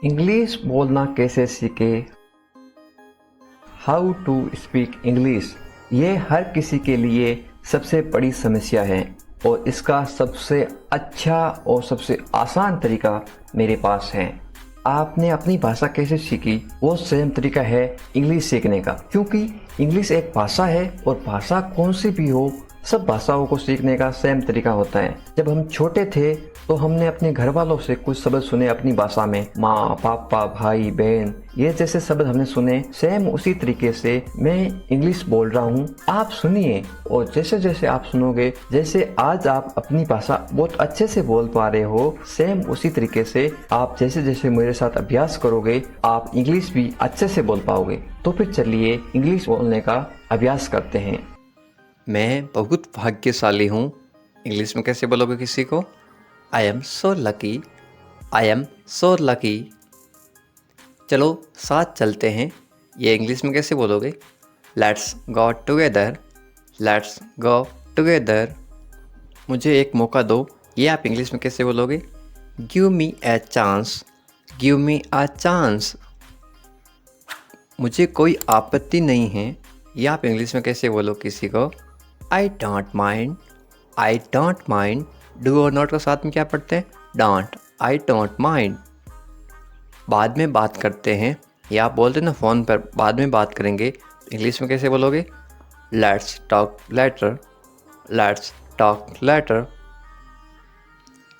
English बोलना कैसे सीखे। हाउ टू स्पीक इंग्लिश, ये हर किसी के लिए सबसे बड़ी समस्या है और इसका सबसे अच्छा और सबसे आसान तरीका मेरे पास है। आपने अपनी भाषा कैसे सीखी, वो सेम तरीका है इंग्लिश सीखने का, क्योंकि इंग्लिश एक भाषा है और भाषा कौन सी भी हो, सब भाषाओं को सीखने का सेम तरीका होता है। जब हम छोटे थे तो हमने अपने घर वालों से कुछ शब्द सुने अपनी भाषा में, माँ, पापा, भाई, बहन, ये जैसे शब्द हमने सुने, सेम उसी तरीके से मैं इंग्लिश बोल रहा हूँ। आप सुनिए और जैसे जैसे आप सुनोगे, जैसे आज आप अपनी भाषा बहुत अच्छे से बोल पा रहे हो, सेम उसी तरीके से आप जैसे जैसे मेरे साथ अभ्यास करोगे, आप इंग्लिश भी अच्छे से बोल पाओगे। तो फिर चलिए इंग्लिश बोलने का अभ्यास करते हैं। मैं बहुत भाग्यशाली हूँ। इंग्लिश में कैसे बोलोगे किसी को? I am so lucky, I am so lucky. चलो साथ चलते हैं। ये इंग्लिश में कैसे बोलोगे? Let's go together, let's go together. मुझे एक मौका दो, ये आप इंग्लिश में कैसे बोलोगे? Give me a chance, give me a chance. मुझे कोई आपत्ति नहीं है, ये आप इंग्लिश में कैसे बोलो किसी को? I don't mind, I don't mind. Do और नॉट के साथ में क्या पढ़ते हैं? Don't, I don't mind. बाद में बात करते हैं, या आप बोलते हैं ना फ़ोन पर बाद में बात करेंगे, तो इंग्लिश में कैसे बोलोगे? Let's talk later, let's talk later.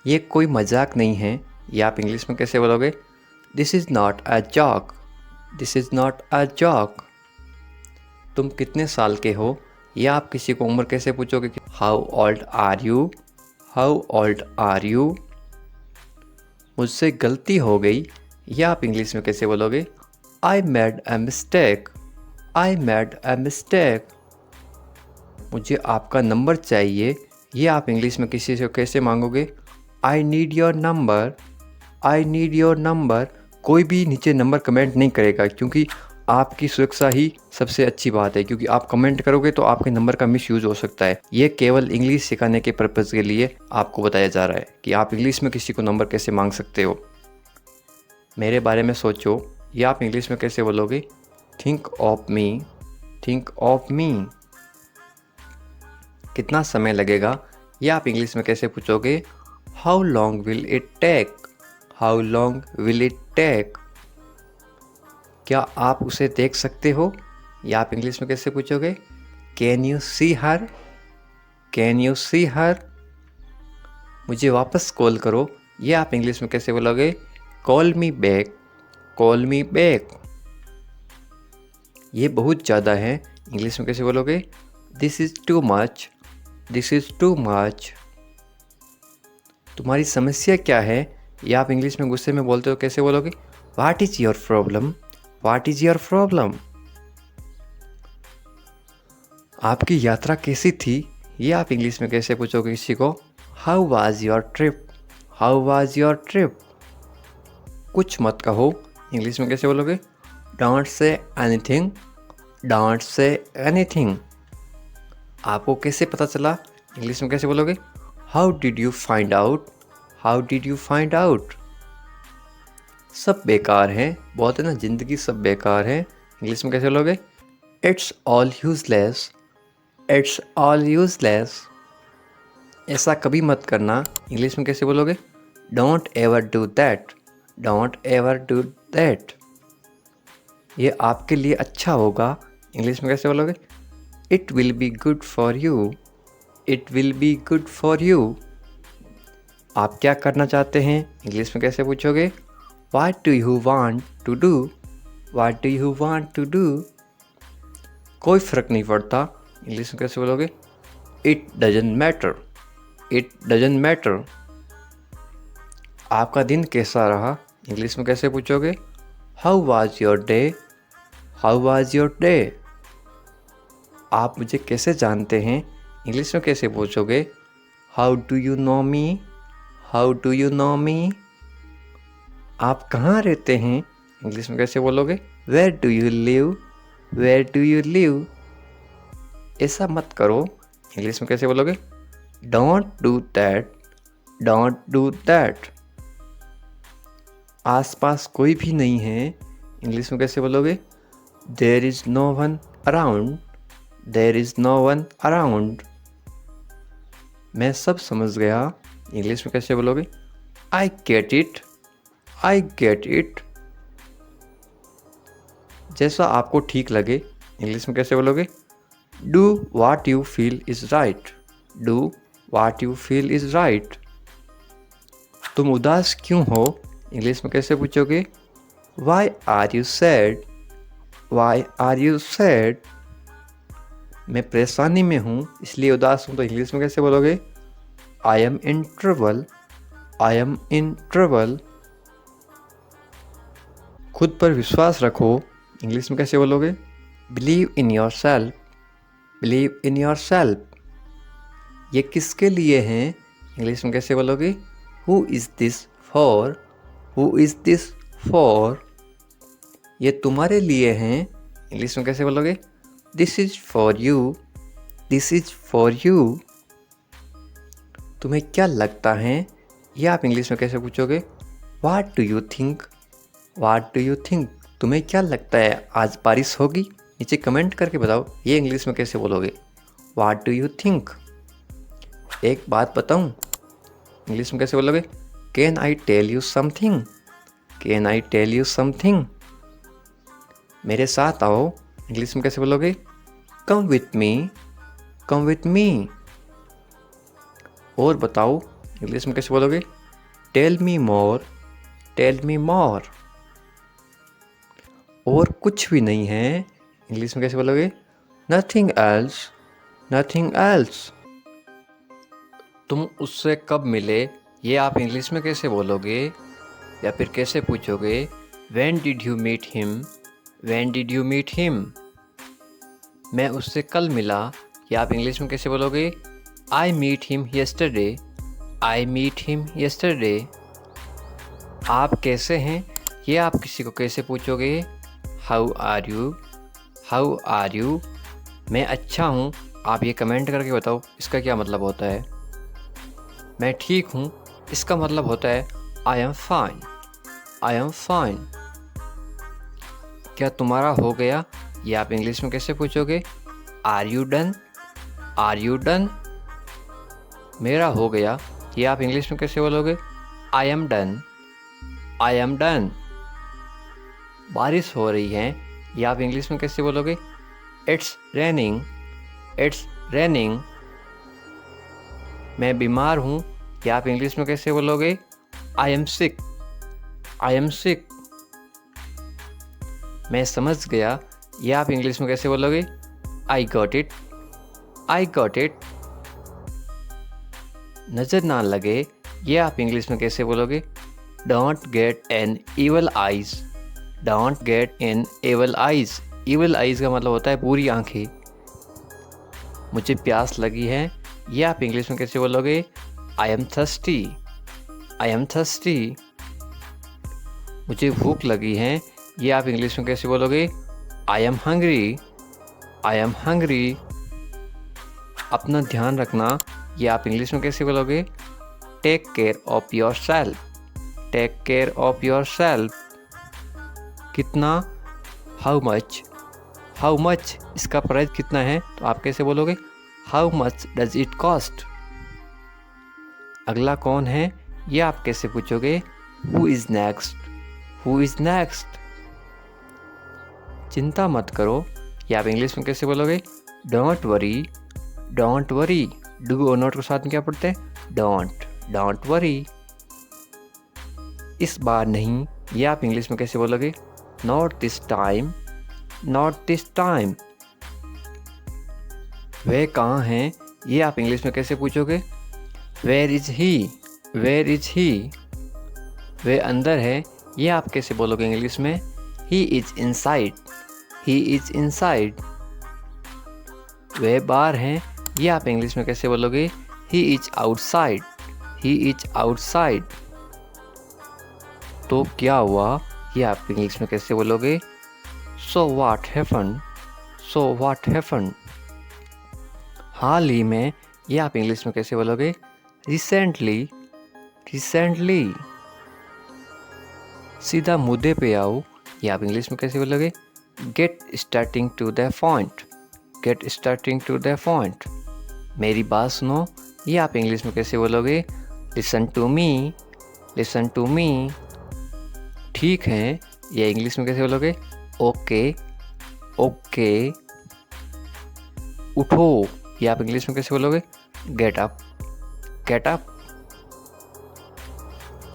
ये कोई मजाक नहीं है, ये आप इंग्लिश में कैसे बोलोगे? This is not a joke, this is not a joke. तुम कितने साल के हो, या आप किसी को उम्र कैसे पूछोगे? How old are you, how old are you. मुझसे गलती हो गई, या आप इंग्लिश में कैसे बोलोगे? I made a mistake, I made a mistake. मुझे आपका नंबर चाहिए, ये आप इंग्लिश में किसी से कैसे मांगोगे? I need your number, I need your number. कोई भी नीचे नंबर कमेंट नहीं करेगा, क्योंकि आपकी सुरक्षा ही सबसे अच्छी बात है, क्योंकि आप कमेंट करोगे तो आपके नंबर का मिसयूज़ हो सकता है। ये केवल इंग्लिश सिखाने के पर्पज़ के लिए आपको बताया जा रहा है कि आप इंग्लिश में किसी को नंबर कैसे मांग सकते हो। मेरे बारे में सोचो, ये आप इंग्लिश में कैसे बोलोगे? Think of me, think of me. कितना समय लगेगा, ये आप इंग्लिश में कैसे पूछोगे? How long will it take, how long will it take. क्या आप उसे देख सकते हो, या आप इंग्लिश में कैसे पूछोगे? Can you see her, can you see her. मुझे वापस कॉल करो, ये आप इंग्लिश में कैसे बोलोगे? Call me back, call me back. ये बहुत ज़्यादा है, इंग्लिश में कैसे बोलोगे? This is too much, this is too much. तुम्हारी समस्या क्या है, या आप इंग्लिश में गुस्से में बोलते हो कैसे बोलोगे? What is your problem, what is your problem. आपकी यात्रा कैसी थी, ये आप इंग्लिश में कैसे पूछोगे किसी को? How was your trip, how was your trip. कुछ मत कहो, इंग्लिश में कैसे बोलोगे? Don't say anything, don't say anything. आपको कैसे पता चला, इंग्लिश में कैसे बोलोगे? How did you find out, how did you find out. सब बेकार है, बोलते ना ज़िंदगी सब बेकार है, इंग्लिश में कैसे बोलोगे? It's all useless, it's all useless. ऐसा कभी मत करना, इंग्लिश में कैसे बोलोगे? Don't ever do that, don't ever do that. ये आपके लिए अच्छा होगा, इंग्लिश में कैसे बोलोगे? It will be good for you, it will be good for you. आप क्या करना चाहते हैं, इंग्लिश में कैसे पूछोगे? What do you want to do, what do you want to do. कोई फ़र्क नहीं पड़ता, इंग्लिश में कैसे बोलोगे? It doesn't matter, it doesn't matter. आपका दिन कैसा रहा, इंग्लिश में कैसे पूछोगे? How was your day, how was your day. आप मुझे कैसे जानते हैं, इंग्लिश में कैसे पूछोगे? How do you know me, how do you know me. आप कहाँ रहते हैं, इंग्लिश में कैसे बोलोगे? Where do you live, where do you live. ऐसा मत करो, इंग्लिश में कैसे बोलोगे? Don't do that, don't do that. आसपास कोई भी नहीं है, इंग्लिश में कैसे बोलोगे? There is no one around, there is no one around. मैं सब समझ गया, इंग्लिश में कैसे बोलोगे? I get it, I get it. जैसा आपको ठीक लगे, इंग्लिश में कैसे बोलोगे? Do what you feel is right, do what you feel is right. तुम उदास क्यों हो, इंग्लिश में कैसे पूछोगे? Why are you sad, why are you sad. मैं परेशानी में हूँ इसलिए उदास हूँ, तो इंग्लिश में कैसे बोलोगे? I M in trouble, I am in trouble. खुद पर विश्वास रखो, इंग्लिश में कैसे बोलोगे? Believe in your self, believe in your self. ये किसके लिए हैं, इंग्लिश में कैसे बोलोगे? Who is this for, who is this for. ये तुम्हारे लिए हैं, इंग्लिश में कैसे बोलोगे? This is for you, this is for you. तुम्हें क्या लगता है, ये आप इंग्लिश में कैसे पूछोगे? What do you think, watt do you think. तुम्हें क्या लगता है आज बारिश होगी? नीचे कमेंट करके बताओ, ये इंग्लिश में कैसे बोलोगे? What do you think. एक बात बताऊँ, इंग्लिश में कैसे बोलोगे? Can I tell you something, can I tell you something. मेरे साथ आओ, इंग्लिश में कैसे बोलोगे? Come with me, come with me. और बताओ, इंग्लिश में कैसे बोलोगे? Tell me more, tell me more. और कुछ भी नहीं है, इंग्लिश में कैसे बोलोगे? Nothing else, nothing else. तुम उससे कब मिले, ये आप इंग्लिश में कैसे बोलोगे? या फिर कैसे पूछोगे? When did you meet him, when did you meet him. मैं उससे कल मिला, ये आप इंग्लिश में कैसे बोलोगे? I meet him yesterday, I meet him yesterday. आप कैसे हैं, ये आप किसी को कैसे पूछोगे? How are you, how are you. मैं अच्छा हूँ, आप ये कमेंट करके बताओ इसका क्या मतलब होता है। मैं ठीक हूँ, इसका मतलब होता है I am fine, I am fine. क्या तुम्हारा हो गया, ये आप इंग्लिश में कैसे पूछोगे? Are you done, are you done. मेरा हो गया, ये आप इंग्लिश में कैसे बोलोगे? I am done, I am done. बारिश हो रही है, ये आप इंग्लिश में कैसे बोलोगे? It's raining, it's raining. मैं बीमार हूँ, ये आप इंग्लिश में कैसे बोलोगे? I am sick, I am sick. मैं समझ गया, ये आप इंग्लिश में कैसे बोलोगे? I got it, I got it. नज़र ना लगे, ये आप इंग्लिश में कैसे बोलोगे? Don't get an evil eyes, don't get an evil eyes. Evil eyes का मतलब होता है बुरी आंखें। मुझे प्यास लगी है, ये आप इंग्लिश में कैसे बोलोगे? I am thirsty, I am thirsty. मुझे भूख लगी है, ये आप इंग्लिश में कैसे बोलोगे? I am hungry, I am hungry. अपना ध्यान रखना, ये आप इंग्लिश में कैसे बोलोगे? Take care of yourself, take care of yourself. कितना, हाउ मच, हाउ मच। इसका प्राइस कितना है, तो आप कैसे बोलोगे? How much does it cost. अगला कौन है, ये आप कैसे पूछोगे? Who is next, who is next. चिंता मत करो, ये आप इंग्लिश में कैसे बोलोगे? Don't worry, don't worry. Do और नॉट के साथ में क्या पढ़ते हैं? Don't, don't worry. इस बार नहीं, ये आप इंग्लिश में कैसे बोलोगे? Not this time, not this time. वह कहाँ हैं, ये आप इंग्लिश में कैसे पूछोगे? Where is he, where is he. वह अंदर है, ये आप कैसे बोलोगे इंग्लिश में? He is inside, he is inside. वह बाहर हैं, ये आप इंग्लिश में कैसे बोलोगे? ही is outside, he is outside. तो क्या हुआ, ये आप इंग्लिश में कैसे बोलोगे? So what happened, so what happened. हाल ही में, ये आप इंग्लिश में कैसे बोलोगे? Recently, recently. सीधा मुद्दे पे आओ, ये आप इंग्लिश में कैसे बोलोगे? Get starting to the point, get starting to the point. मेरी बात सुनो, ये आप इंग्लिश में कैसे बोलोगे? Listen to me, listen to me. ठीक है, ये इंग्लिश में कैसे बोलोगे? Okay, okay. उठो, ये आप इंग्लिश में कैसे बोलोगे? Get up, get up.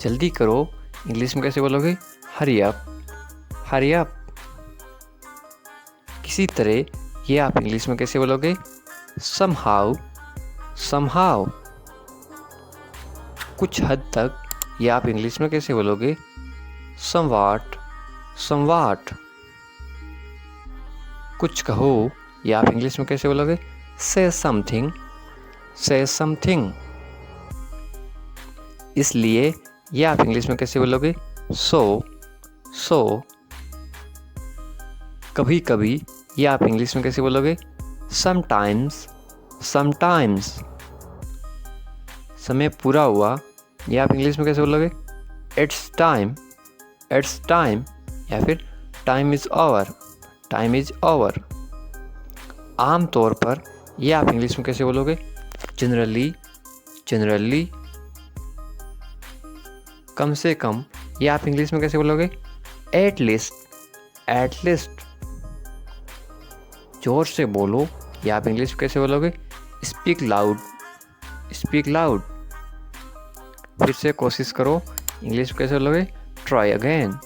जल्दी करो, इंग्लिश में कैसे बोलोगे? Hurry up, hurry up. किसी तरह, ये आप इंग्लिश में कैसे बोलोगे? somehow, somehow। कुछ हद तक, ये आप इंग्लिश में कैसे बोलोगे? somewhat, somewhat। कुछ कहो, ये आप इंग्लिश में कैसे बोलोगे? say something, say something। इसलिए, ये आप इंग्लिश में कैसे बोलोगे? so, so। कभी कभी, ये आप इंग्लिश में कैसे बोलोगे? sometimes, sometimes। समय पूरा हुआ, ये आप इंग्लिश में कैसे बोलोगे? it's time, it's time। या फिर time is over, time is over। आम तौर पर, ये आप इंग्लिश में कैसे बोलोगे? Generally, generally. कम से कम, ये आप इंग्लिश में कैसे बोलोगे? At least, at least. जोर से बोलो, ये आप इंग्लिश में कैसे बोलोगे? Speak loud, speak loud. फिर से कोशिश करो, इंग्लिश में कैसे बोलोगे? Try again,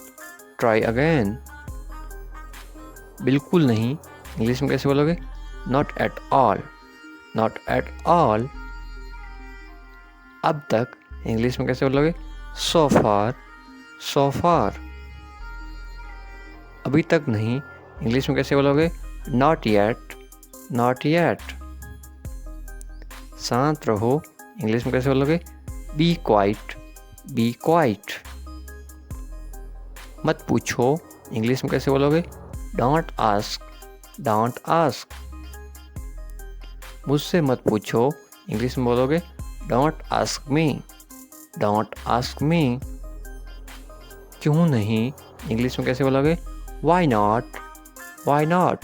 try again. बिल्कुल नहीं, इंग्लिश में कैसे बोलोगे? Not at all, not at all. अब तक, इंग्लिश में कैसे बोलोगे? सो फार, सो फार। अभी तक नहीं, इंग्लिश में कैसे बोलोगे? Not yet, not yet. शांत रहो, इंग्लिश में कैसे बोलोगे? Be quiet, be quiet. मत पूछो, इंग्लिश में कैसे बोलोगे? Don't ask, don't ask. मुझसे मत पूछो, इंग्लिश में बोलोगे? Don't ask me, don't ask me. क्यों नहीं, इंग्लिश में कैसे बोलोगे? Why not, why not.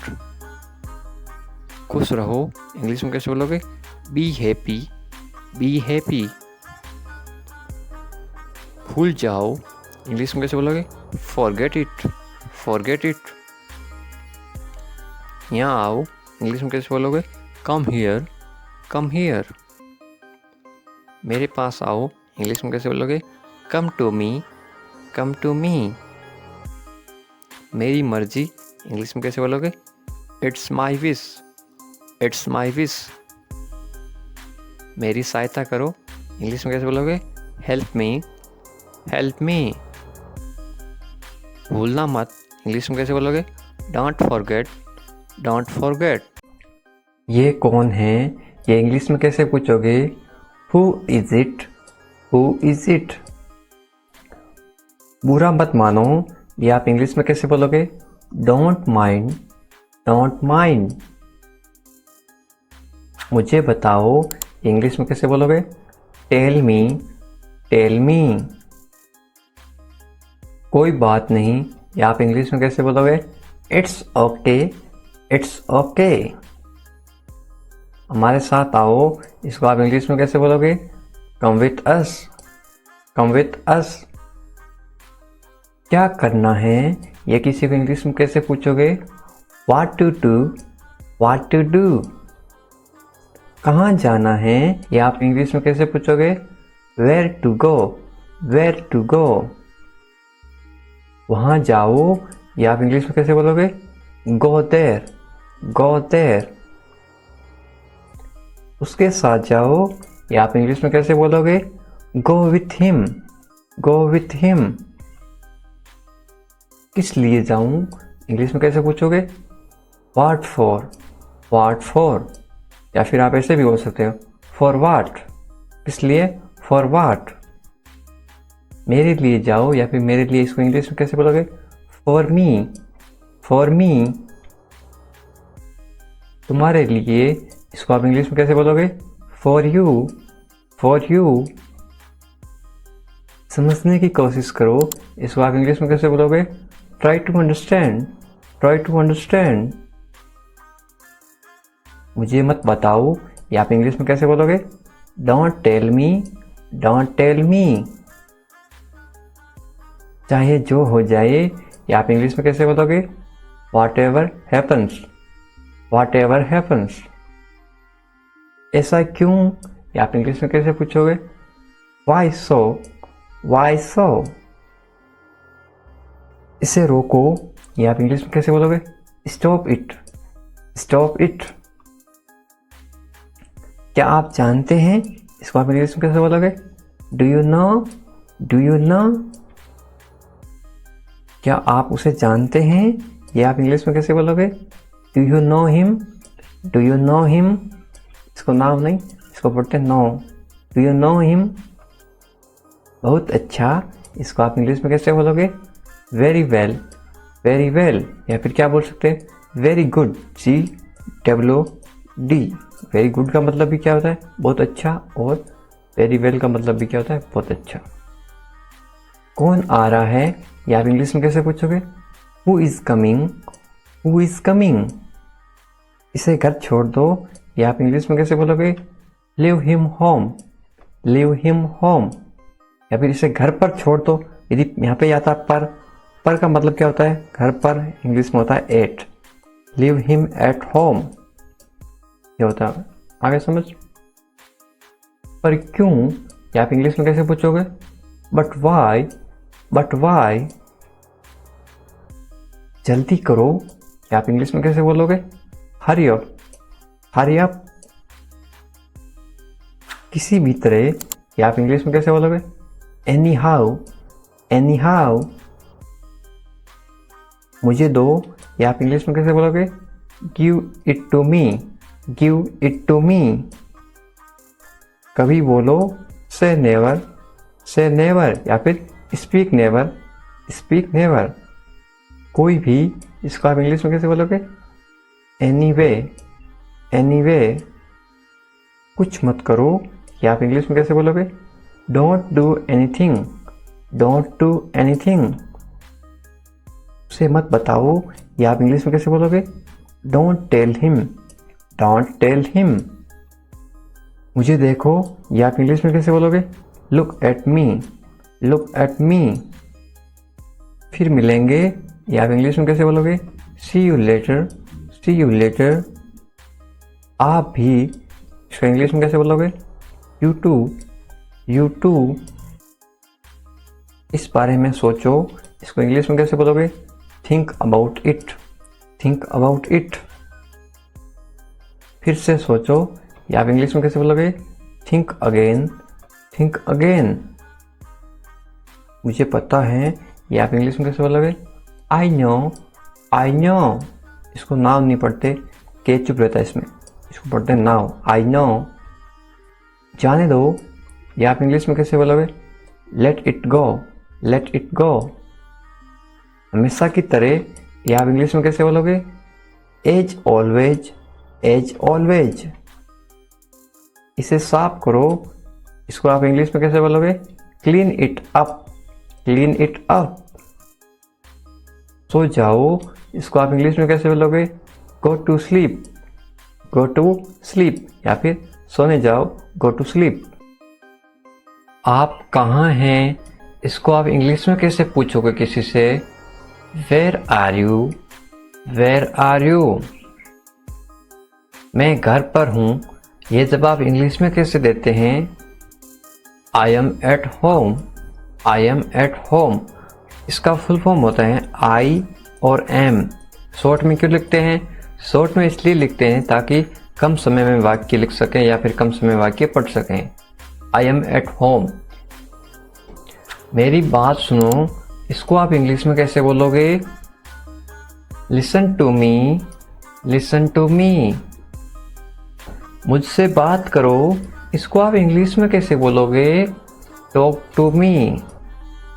खुश रहो, इंग्लिश में कैसे बोलोगे? Be happy, be happy. भूल जाओ, इंग्लिश में कैसे बोलोगे? Forget it, forget it. यहाँ आओ, इंग्लिश में कैसे बोलोगे? Come here, come here. मेरे पास आओ, इंग्लिश में कैसे बोलोगे? Come to me, come to me. मेरी मर्जी, इंग्लिश में कैसे बोलोगे? It's my wish, it's my wish. मेरी सहायता करो, इंग्लिश में कैसे बोलोगे? Help me, help me. भूलना मत, इंग्लिश में कैसे बोलोगे? Don't forget, don't forget. ये कौन है, ये इंग्लिश में कैसे पूछोगे? Who is it, who is it. बुरा मत मानो, ये आप इंग्लिश में कैसे बोलोगे? Don't mind, don't mind. मुझे बताओ, इंग्लिश में कैसे बोलोगे? Tell me, tell me. कोई बात नहीं, या आप इंग्लिश में कैसे बोलोगे? It's okay, it's okay. हमारे साथ आओ, इसको आप इंग्लिश में कैसे बोलोगे? Come with us, come with us. क्या करना है, ये किसी को इंग्लिश में कैसे पूछोगे? What to do, what to do. कहाँ जाना है, ये आप इंग्लिश में कैसे पूछोगे? Where to go, where to go. वहाँ जाओ, ये आप इंग्लिश में कैसे बोलोगे? Go there, go there. उसके साथ जाओ, या आप इंग्लिश में कैसे बोलोगे? Go with him, go with him. किस लिए जाऊं, इंग्लिश में कैसे पूछोगे? What for, what for. या फिर आप ऐसे भी बोल सकते हो, फॉर व्हाट। किस लिए? For what. मेरे लिए जाओ, या फिर मेरे लिए, इसको इंग्लिश में कैसे बोलोगे? For me, for me. तुम्हारे लिए, इसको आप इंग्लिश में कैसे बोलोगे? For you, for you. समझने की कोशिश करो, इसको आप इंग्लिश में कैसे बोलोगे? Try to understand, try to understand. मुझे मत बताओ, ये आप इंग्लिश में कैसे बोलोगे? Don't tell me, don't tell me. चाहे जो हो जाए, ये आप इंग्लिश में कैसे बोलोगे? What ever happens, what ever happens. ऐसा क्यों, ये आप इंग्लिश में कैसे पूछोगे? वाई सो, वाई सो। इसे रोको, ये आप इंग्लिश में कैसे बोलोगे? Stop it, stop it. क्या आप जानते हैं, इसको आप इंग्लिश में कैसे बोलोगे? Do you no, do you no. क्या आप उसे जानते हैं, ये आप इंग्लिश में कैसे बोलोगे? Do you know him, do you know him. इसको नाम नहीं, इसको बोलते हैं know. Do you know him. बहुत अच्छा, इसको आप इंग्लिश में कैसे बोलोगे? Very well, very well. या फिर क्या बोल सकते हैं? Very good, GWD। Very good का मतलब भी क्या होता है? बहुत अच्छा। और वेरी वेल का मतलब भी क्या होता है? बहुत अच्छा। कौन आ रहा है, या आप इंग्लिश में कैसे पूछोगे? Who is coming, who is coming. इसे घर छोड़ दो, या आप इंग्लिश में कैसे बोलोगे? Leave him home, leave him home. या फिर इसे घर पर छोड़ दो, यदि यहाँ पे आता पर का मतलब क्या होता है? घर पर इंग्लिश में होता है at. Leave him at home, ये होता है। आगे समझ। पर क्यों, या आप इंग्लिश में कैसे पूछोगे? But why, but why. जल्दी करो, या आप इंग्लिश में कैसे बोलोगे? Hurry up, hurry up. किसी भी तरह, या आप इंग्लिश में कैसे बोलोगे? Anyhow, anyhow. मुझे दो, या आप इंग्लिश में कैसे बोलोगे? Give it to me, give it to me. कभी बोलो से नेवर, से नेवर। या फिर स्पीक नेवर, स्पीक नेवर। कोई भी, इसको आप इंग्लिश में कैसे बोलोगे? Anyway, anyway. कुछ मत करो, या आप इंग्लिश में कैसे बोलोगे? Don't do anything, don't do anything. उसे मत बताओ, या आप इंग्लिश में कैसे बोलोगे? Don't tell him, don't tell him. मुझे देखो, या आप इंग्लिश में कैसे बोलोगे? Look at me, look at me. फिर मिलेंगे, या आप इंग्लिश में कैसे बोलोगे? See you later, see you later. आप भी, इसको इंग्लिश में कैसे बोलोगे? You too, you too. इस बारे में सोचो, इसको इंग्लिश में कैसे बोलोगे? Think about it, think about it. फिर से सोचो, या आप इंग्लिश में कैसे बोलोगे? Think again, think again. मुझे पता है, या आप इंग्लिश में कैसे बोलोगे? I know, I know. इसको नाउ नहीं पढ़ते, के चुप रहता है इसमें, इसको पढ़ते हैं नाउ, आई नो। जाने दो, या आप इंग्लिश में कैसे बोलोगे? Let it go, let it go. हमेशा की तरह, या आप इंग्लिश में कैसे बोलोगे? As always, as always. इसे साफ करो, इसको आप इंग्लिश में कैसे बोलोगे? Clean it up, clean it up. सो जाओ, इसको आप इंग्लिश में कैसे बोलोगे? Go to sleep, go to sleep. या फिर सोने जाओ, गो टू स्लीप। आप कहाँ हैं, इसको आप इंग्लिश में कैसे पूछोगे किसी से? Where are you, where are you. मैं घर पर हूँ, ये जवाब इंग्लिश में कैसे देते हैं? आई am at home, I am at home. इसका फुल फॉर्म होता है आई और एम। शॉर्ट में क्यों लिखते हैं? शॉर्ट में इसलिए लिखते हैं ताकि कम समय में वाक्य लिख सकें या फिर कम समय में वाक्य पढ़ सकें। I am at home. मेरी बात सुनो, इसको आप इंग्लिश में कैसे बोलोगे? Listen to me, listen to me. मुझसे बात करो, इसको आप इंग्लिश में कैसे बोलोगे? Talk to me,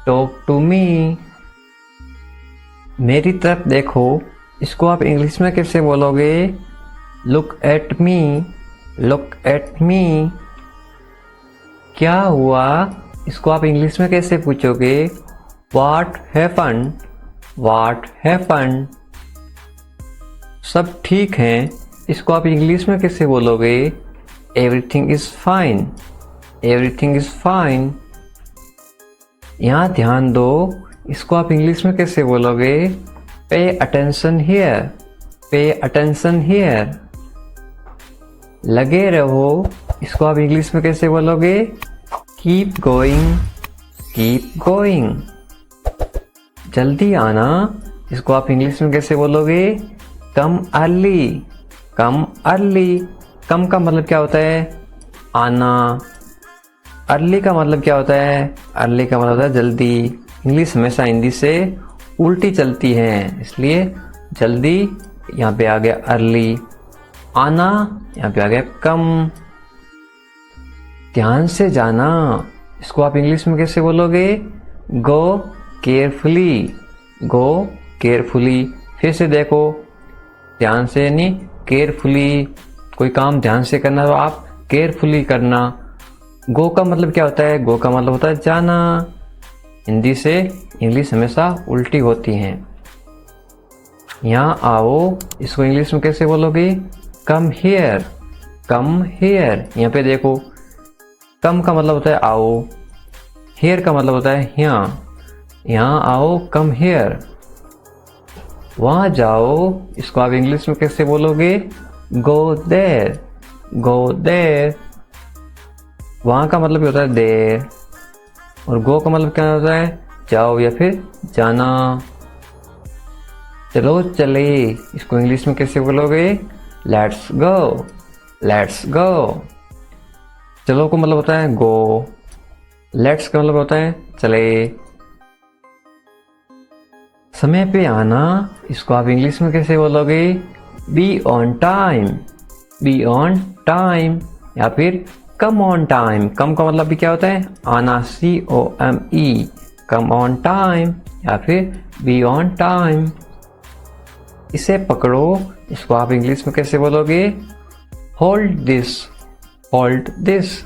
talk to me. मेरी तरफ देखो, इसको आप इंग्लिश में कैसे बोलोगे? Look at me, look at me. क्या हुआ, इसको आप इंग्लिश में कैसे पूछोगे? What happened? What happened? सब ठीक हैं, इसको आप इंग्लिश में कैसे बोलोगे? Everything is fine. Everything is fine. यहाँ ध्यान दो, इसको आप इंग्लिश में कैसे बोलोगे? Pay attention here. Pay attention here. लगे रहो, इसको आप इंग्लिश में कैसे बोलोगे? Keep going. Keep going. जल्दी आना, इसको आप इंग्लिश में कैसे बोलोगे? Come early. Come early. कम का मतलब क्या होता है? आना। अर्ली का मतलब क्या होता है? अर्ली का मतलब होता है जल्दी। इंग्लिश हमेशा हिंदी से उल्टी चलती है, इसलिए जल्दी यहाँ पे आ गया अर्ली, आना यहाँ पे आ गया कम। ध्यान से जाना, इसको आप इंग्लिश में कैसे बोलोगे? गो केयरफुली। गो केयरफुली। फिर से देखो, ध्यान से यानी केयरफुली। कोई काम ध्यान से करना तो आप केयरफुली करना। गो का मतलब क्या होता है? गो का मतलब होता है जाना। हिंदी से इंग्लिश हमेशा उल्टी होती हैं। यहाँ आओ, इसको इंग्लिश में कैसे बोलोगे? Come here. Come here. यहाँ पे देखो, कम का मतलब होता है आओ, हियर का मतलब होता है यहाँ। यहाँ आओ, कम हियर। वहाँ जाओ, इसको आप इंग्लिश में कैसे बोलोगे? Go there. Go there. वहाँ का मतलब होता है देर, और गो का मतलब क्या होता है? जाओ या फिर जाना। चलो चले, इसको इंग्लिश में कैसे बोलोगे? Let's go. Let's go. चलो का मतलब होता है गो, लेट्स का मतलब होता है चले। समय पे आना, इसको आप इंग्लिश में कैसे बोलोगे? Be on time. Be on time या फिर कम ऑन टाइम। कम का मतलब भी क्या होता है? आना, COME। कम ऑन टाइम या फिर बी ऑन टाइम। इसे पकड़ो, इसको आप इंग्लिश में कैसे बोलोगे? Hold this. Hold this.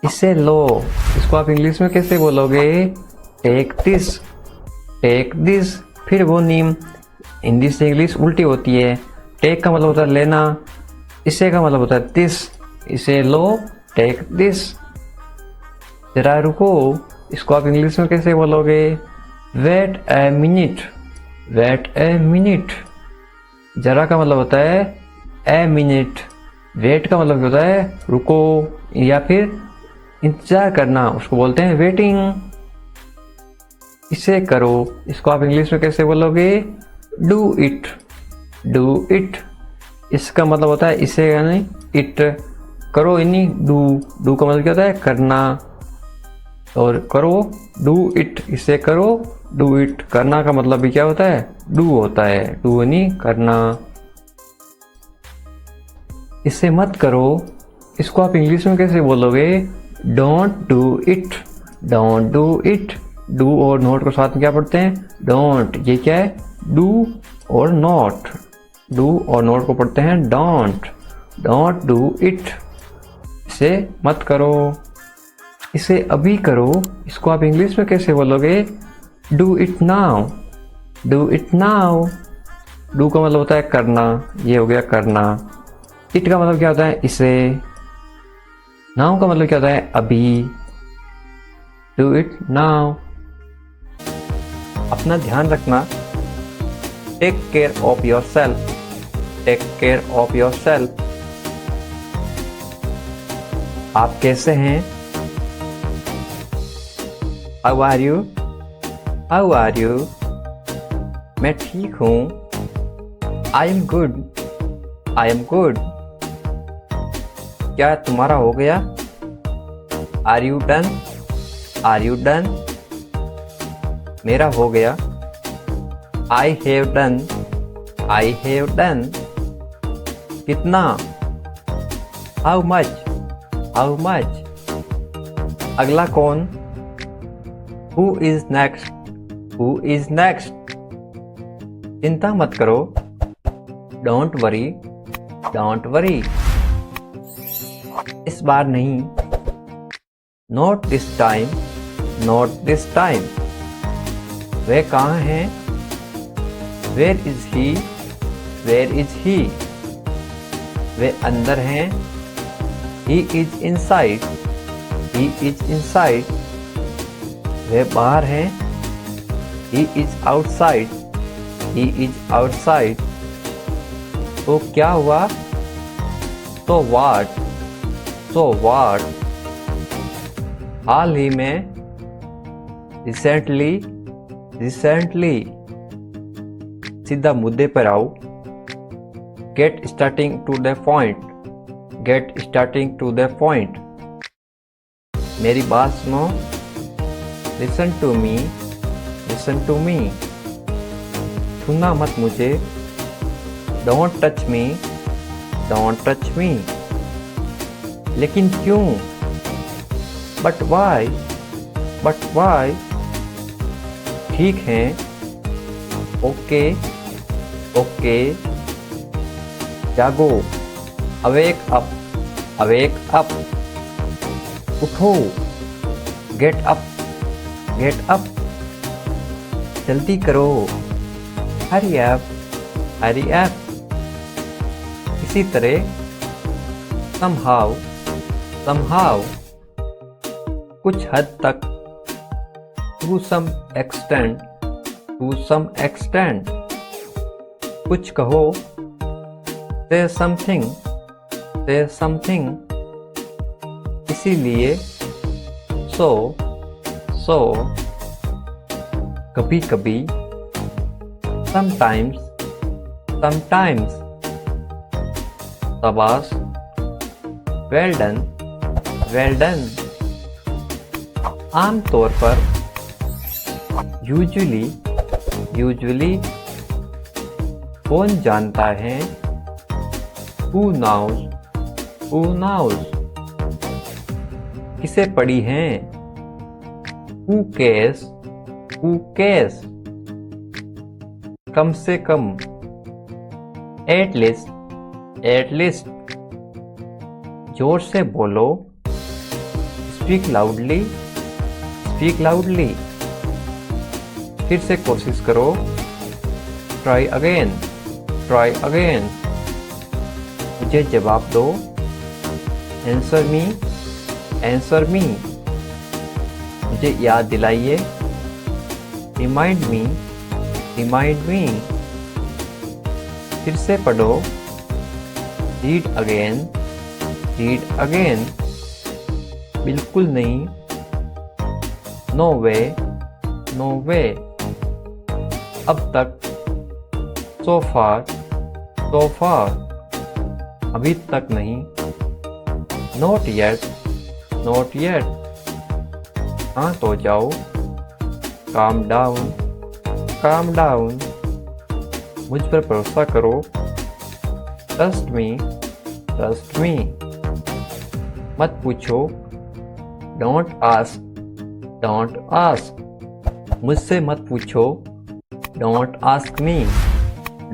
इसे लो, इसको आप इंग्लिश में कैसे बोलोगे? Take this. Take this. फिर वो नीम, हिंदी से इंग्लिश उल्टी होती है। टेक का मतलब होता है लेना, इसे का मतलब होता है दिस। इसे लो, टेक दिस। जरा रुको, इसको आप इंग्लिश में कैसे बोलोगे? Wait a minute. Wait a minute. जरा का मतलब होता है ए मिनट। वेट का मतलब होता है रुको या फिर इंतजार करना, उसको बोलते हैं वेटिंग। इसे करो, इसको आप इंग्लिश में कैसे बोलोगे? Do it. Do it. इसका मतलब होता है इसे यानी इट। करो यानी डू। डू का मतलब क्या होता है? करना। और करो, डू इट। इसे करो, डू इट। करना का मतलब भी क्या होता है? डू होता है। डू यानी करना। इसे मत करो, इसको आप इंग्लिश में कैसे बोलोगे? Don't do it. Don't do it. Do और नॉट को साथ में क्या पढ़ते हैं? डोंट। ये क्या है? डू और नॉट। डू और नॉट को पढ़ते हैं डोंट। Don't do it. इसे मत करो, इसे अभी करो, इसको आप इंग्लिश में कैसे बोलोगे? Do it now. Do it now. Do का मतलब होता है करना, ये हो गया करना। इट का मतलब क्या होता है? इसे। नाउ का मतलब क्या होता है? अभी। Do it now. अपना ध्यान रखना। Take care of yourself. Take care of yourself. आप कैसे हैं? How are you? How are you? मैं ठीक हूँ। I am good. I am good. क्या तुम्हारा हो गया? Are you done? Are you done? मेरा हो गया। I have done. I have done. कितना? How much? How much? अगला कौन? Who is next? Who is next? चिंता मत करो। Don't worry. Don't worry. इस बार नहीं, not this time, not this time. वह कहाँ है? Where is he, where is he. वे अंदर हैं। He is inside, he is inside. वे बाहर हैं। He is outside, he is outside. तो क्या हुआ? तो व्हाट, तो व्हाट। हाल ही में, रिसेंटली, रिसेंटली। सीधा मुद्दे पर आओ। Get starting to the point, get starting to the point. मेरी बात सुनो। Listen to me, listen to me. छूना मत मुझे। Don't touch me, don't touch me. लेकिन क्यों? But why, but why. ठीक है। Okay, okay. जागो। Awake up, awake up. उठो। Get up, get up. जल्दी करो। Hurry up, hurry up. इसी तरह somehow, somehow। कुछ हद तक, to some extent, to some extent। कुछ कहो, say something, say something। इसीलिए, so, so। कभी कभी, sometimes, sometimes। शाबाश, well done, well done। आमतौर पर, usually, usually। कौन जानता है? Who knows, who knows। किसे पढ़ी हैं? Who cares, who cares। कम से कम, at least, at least। जोर से बोलो। Speak loudly, speak loudly। फिर से कोशिश करो। Try again, try again। मुझे जवाब दो। Answer me, answer me। मुझे याद दिलाइए। Remind me, remind me। फिर से पढ़ो। Read again, read again। बिल्कुल नहीं। No way, no way। अब तक, so far, so far। अभी तक नहीं। Not yet, not yet। शांत हो जाओ। Calm down, calm down। मुझ पर भरोसा करो। Trust me, trust me। मत पूछो। Don't ask, don't ask। मुझसे मत पूछो। Don't ask me,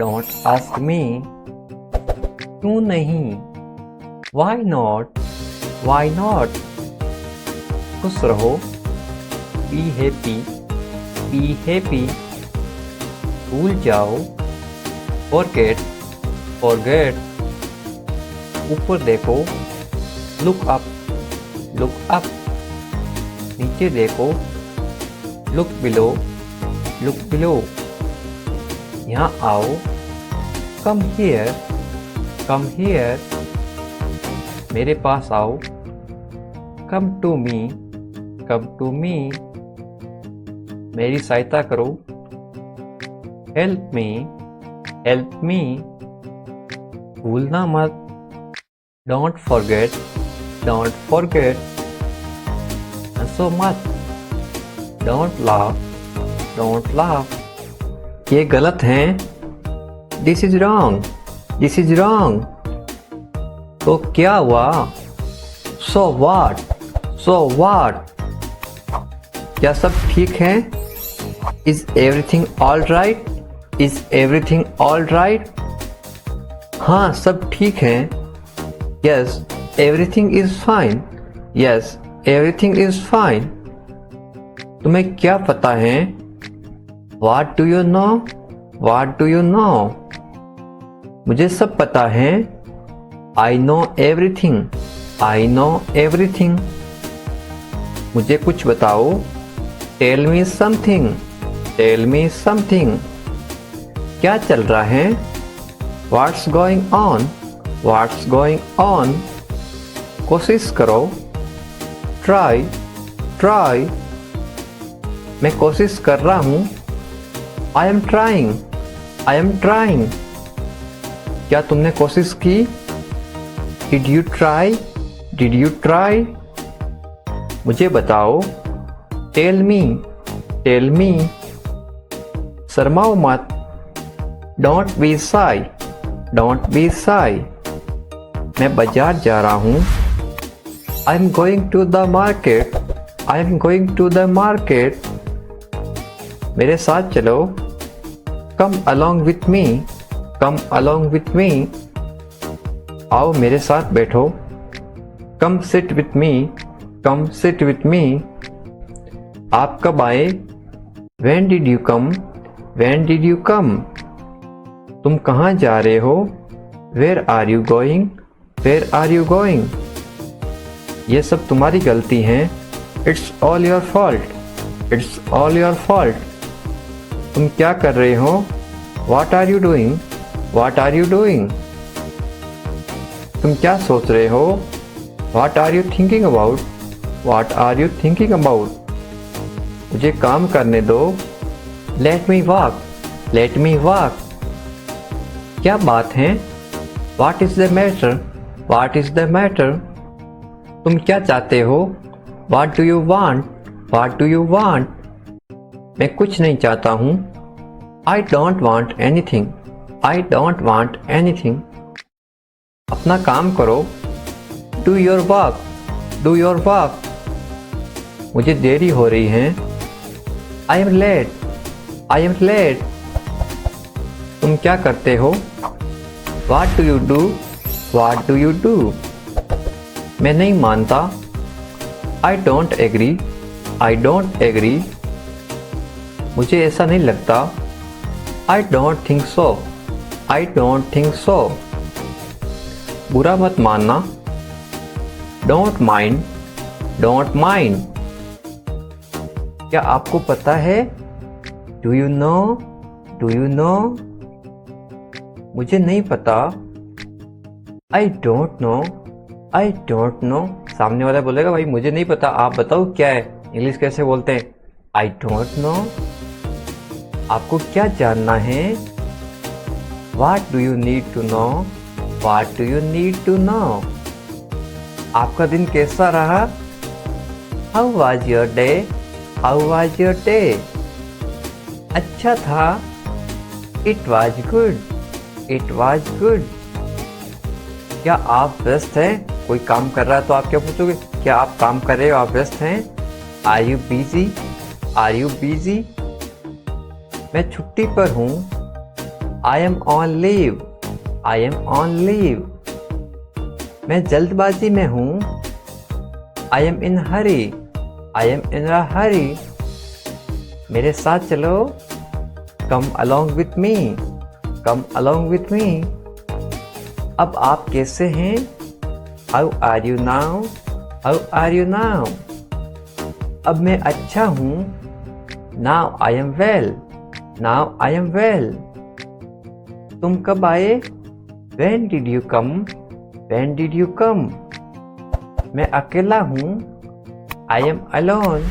don't ask me। क्यों नहीं? Why not, why not। खुश रहो। Be happy, be happy। भूल जाओ। Forget, forget। ऊपर देखो। Look up, look up। नीचे देखो। Look below, look below। यहाँ आओ। Come here, come here। मेरे पास आओ। Come to me, come to me। मेरी सहायता करो। Help me, help me। भूलना मत। Don't forget, don't forget। हंसो मत। Don't laugh, don't laugh। ये गलत है। This is wrong, this is wrong। तो क्या हुआ? So what, so what। क्या सब ठीक है? Is everything all right, is everything all right। हाँ, सब ठीक है। Yes, everything is fine, yes, everything is fine. तुम्हें क्या पता है? What do you know? What do you know? मुझे सब पता है। I know everything. I know everything. मुझे कुछ बताओ। Tell me something. Tell me something. क्या चल रहा है? What's going on? What's going on? कोशिश करो। Try. Try. मैं कोशिश कर रहा हूँ। I am trying. I am trying. क्या तुमने कोशिश की? Did you try? Did you try? मुझे बताओ। Tell me. Tell me. शर्माओ मत। Don't be shy. Don't be shy. मैं बाजार जा रहा हूँ। I am going to the market. I am going to the market. मेरे साथ चलो। Come along with me. Come along with me. आओ मेरे साथ बैठो। Come sit with me. Come sit with me. आप कब आए? When did you come? When did you come? तुम कहाँ जा रहे हो? Where are you going? Where are you going? ये सब तुम्हारी गलती है। It's all your fault. It's all your fault. तुम क्या कर रहे हो? What are you doing? What are you doing? तुम क्या सोच रहे हो? What are you thinking about? What are you thinking about? मुझे काम करने दो। Let me walk. Let me walk. क्या बात है? What is the matter? What is the matter? तुम क्या चाहते हो? What do you want? What do you want? मैं कुछ नहीं चाहता हूँ। I don't want anything. I don't want anything. अपना काम करो। Do your work. Do your work. मुझे देरी हो रही है। I am late. I am late. तुम क्या करते हो? What do you do? What do you do? मैं नहीं मानता। I don't agree. I don't agree. मुझे ऐसा नहीं लगता। I don't think so. I don't think so. बुरा मत मानना। Don't mind. Don't mind. क्या आपको पता है? Do you know? Do you know? मुझे नहीं पता। I don't know. I don't know. सामने वाला बोलेगा भाई मुझे नहीं पता, आप बताओ क्या है। इंग्लिश कैसे बोलते हैं? I don't know. आपको क्या जानना है? What do you need to know? What do you need to know? आपका दिन कैसा रहा? How was your day? How was your day? अच्छा था। It was good. It was good. क्या आप व्यस्त हैं? कोई काम कर रहा है तो आप क्या पूछोगे? क्या आप काम कर रहे हो? आप व्यस्त हैं? Are you busy? Are you busy? मैं छुट्टी पर हूँ। I am on leave. I am on leave. मैं जल्दबाजी में हूँ। I am in hurry. I am in a hurry. मेरे साथ चलो। Come along with me. Come along with me. अब आप कैसे हैं? How are you now? How are you now? अब मैं अच्छा हूँ। Now I am well. Now I am well. तुम कब आए? When did you come? When did you come? मैं अकेला हूँ। I am alone.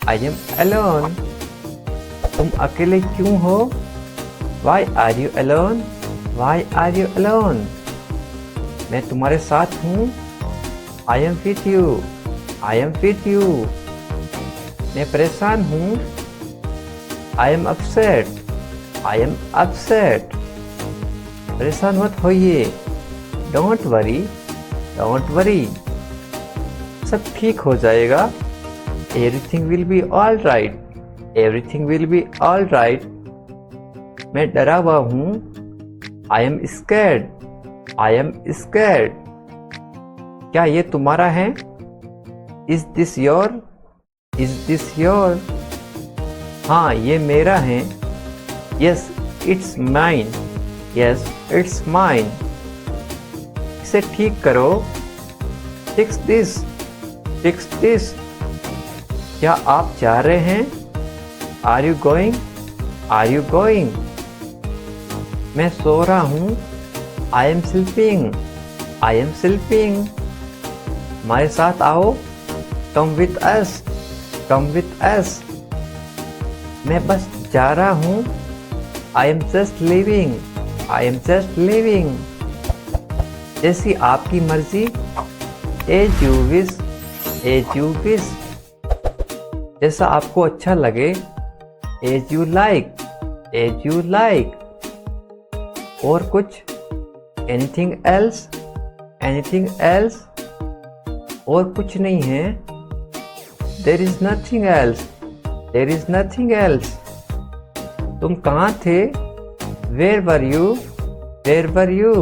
I am alone. तुम अकेले क्यों हो? Why are you alone? Why are you alone? मैं तुम्हारे साथ हूँ। I am with you. I am with you. मैं परेशान हूँ। I am upset. I am upset. परेशान मत होइए। Don't worry. Don't worry. सब ठीक हो जाएगा। Everything will be all right. Everything will be all right. मैं डरा हुआ हूँ। I am scared. I am scared. क्या ये तुम्हारा है? Is this your? Is this your? हाँ, ये मेरा है। Yes it's mine. Yes it's mine. इसे ठीक करो। Fix this. Fix this. क्या आप जा रहे हैं? Are you going? Are you going? मैं सो रहा हूँ। I am sleeping. I am sleeping. हमारे साथ आओ। Come with us. Come with us. मैं बस जा रहा हूँ। I am just leaving. I am just living. जैसी आपकी मर्जी। As you wish. As you wish. जैसा आपको अच्छा लगे। As you like. As you like. और कुछ? Anything else? Anything else? और कुछ नहीं है। There is nothing else. There is nothing else. तुम कहाँ थे? Where were you? Where were you?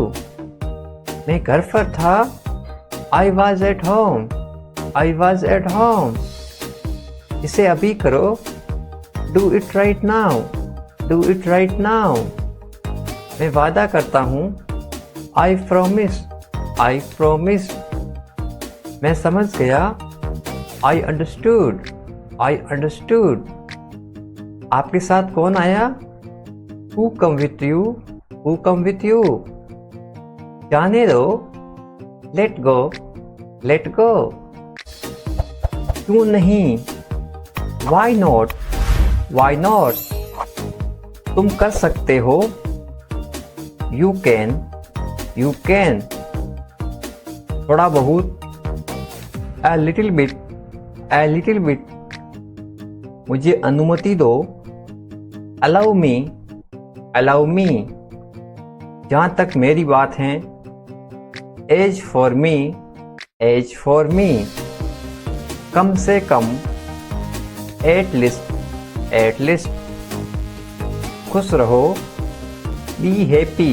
मैं घर पर था। I was at home. I was at home. इसे अभी करो। Do it right now. Do it right now. मैं वादा करता हूँ। I promise. I promise. मैं समझ गया। I understood. I understood. आपके साथ कौन आया? Who come with you? Who come with you? जाने दो। Let go. Let go. क्यों नहीं? Why not? Why not? तुम कर सकते हो। You can. You can. थोड़ा बहुत। A little bit. A little bit. मुझे अनुमति दो। Allow me. Allow me. जहाँ तक मेरी बात है। As for me. As for me. कम से कम। At least. At least. खुश रहो। Be happy.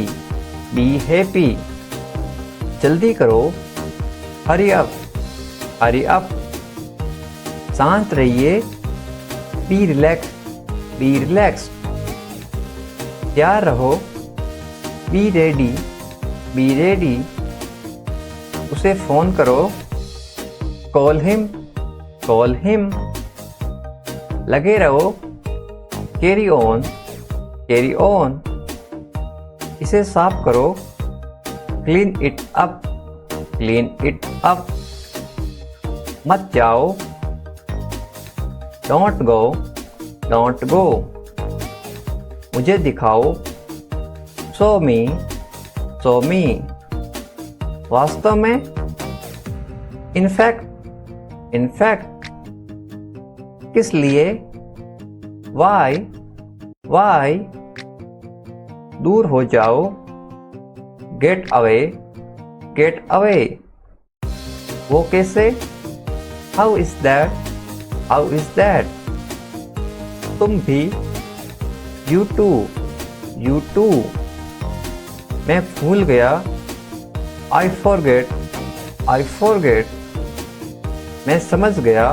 Be happy. जल्दी करो। Hurry up. Hurry up. शांत रहिए। Be relax. Be relax. तैयार रहो। Be ready. Be ready. उसे फोन करो। Call him. Call him. लगे रहो। Carry on. Carry on. इसे साफ करो। Clean it up. Clean it up. मत जाओ। Don't go. Don't go. मुझे दिखाओ। शो मी। शो मी। वास्तव में। इनफैक्ट। इनफैक्ट। किस लिए? वाई। वाई। दूर हो जाओ। Get away. Get away. वो कैसे? How is that? How is that? तुम भी। You too. You too. मैं भूल गया। I forget. I forget. मैं समझ गया।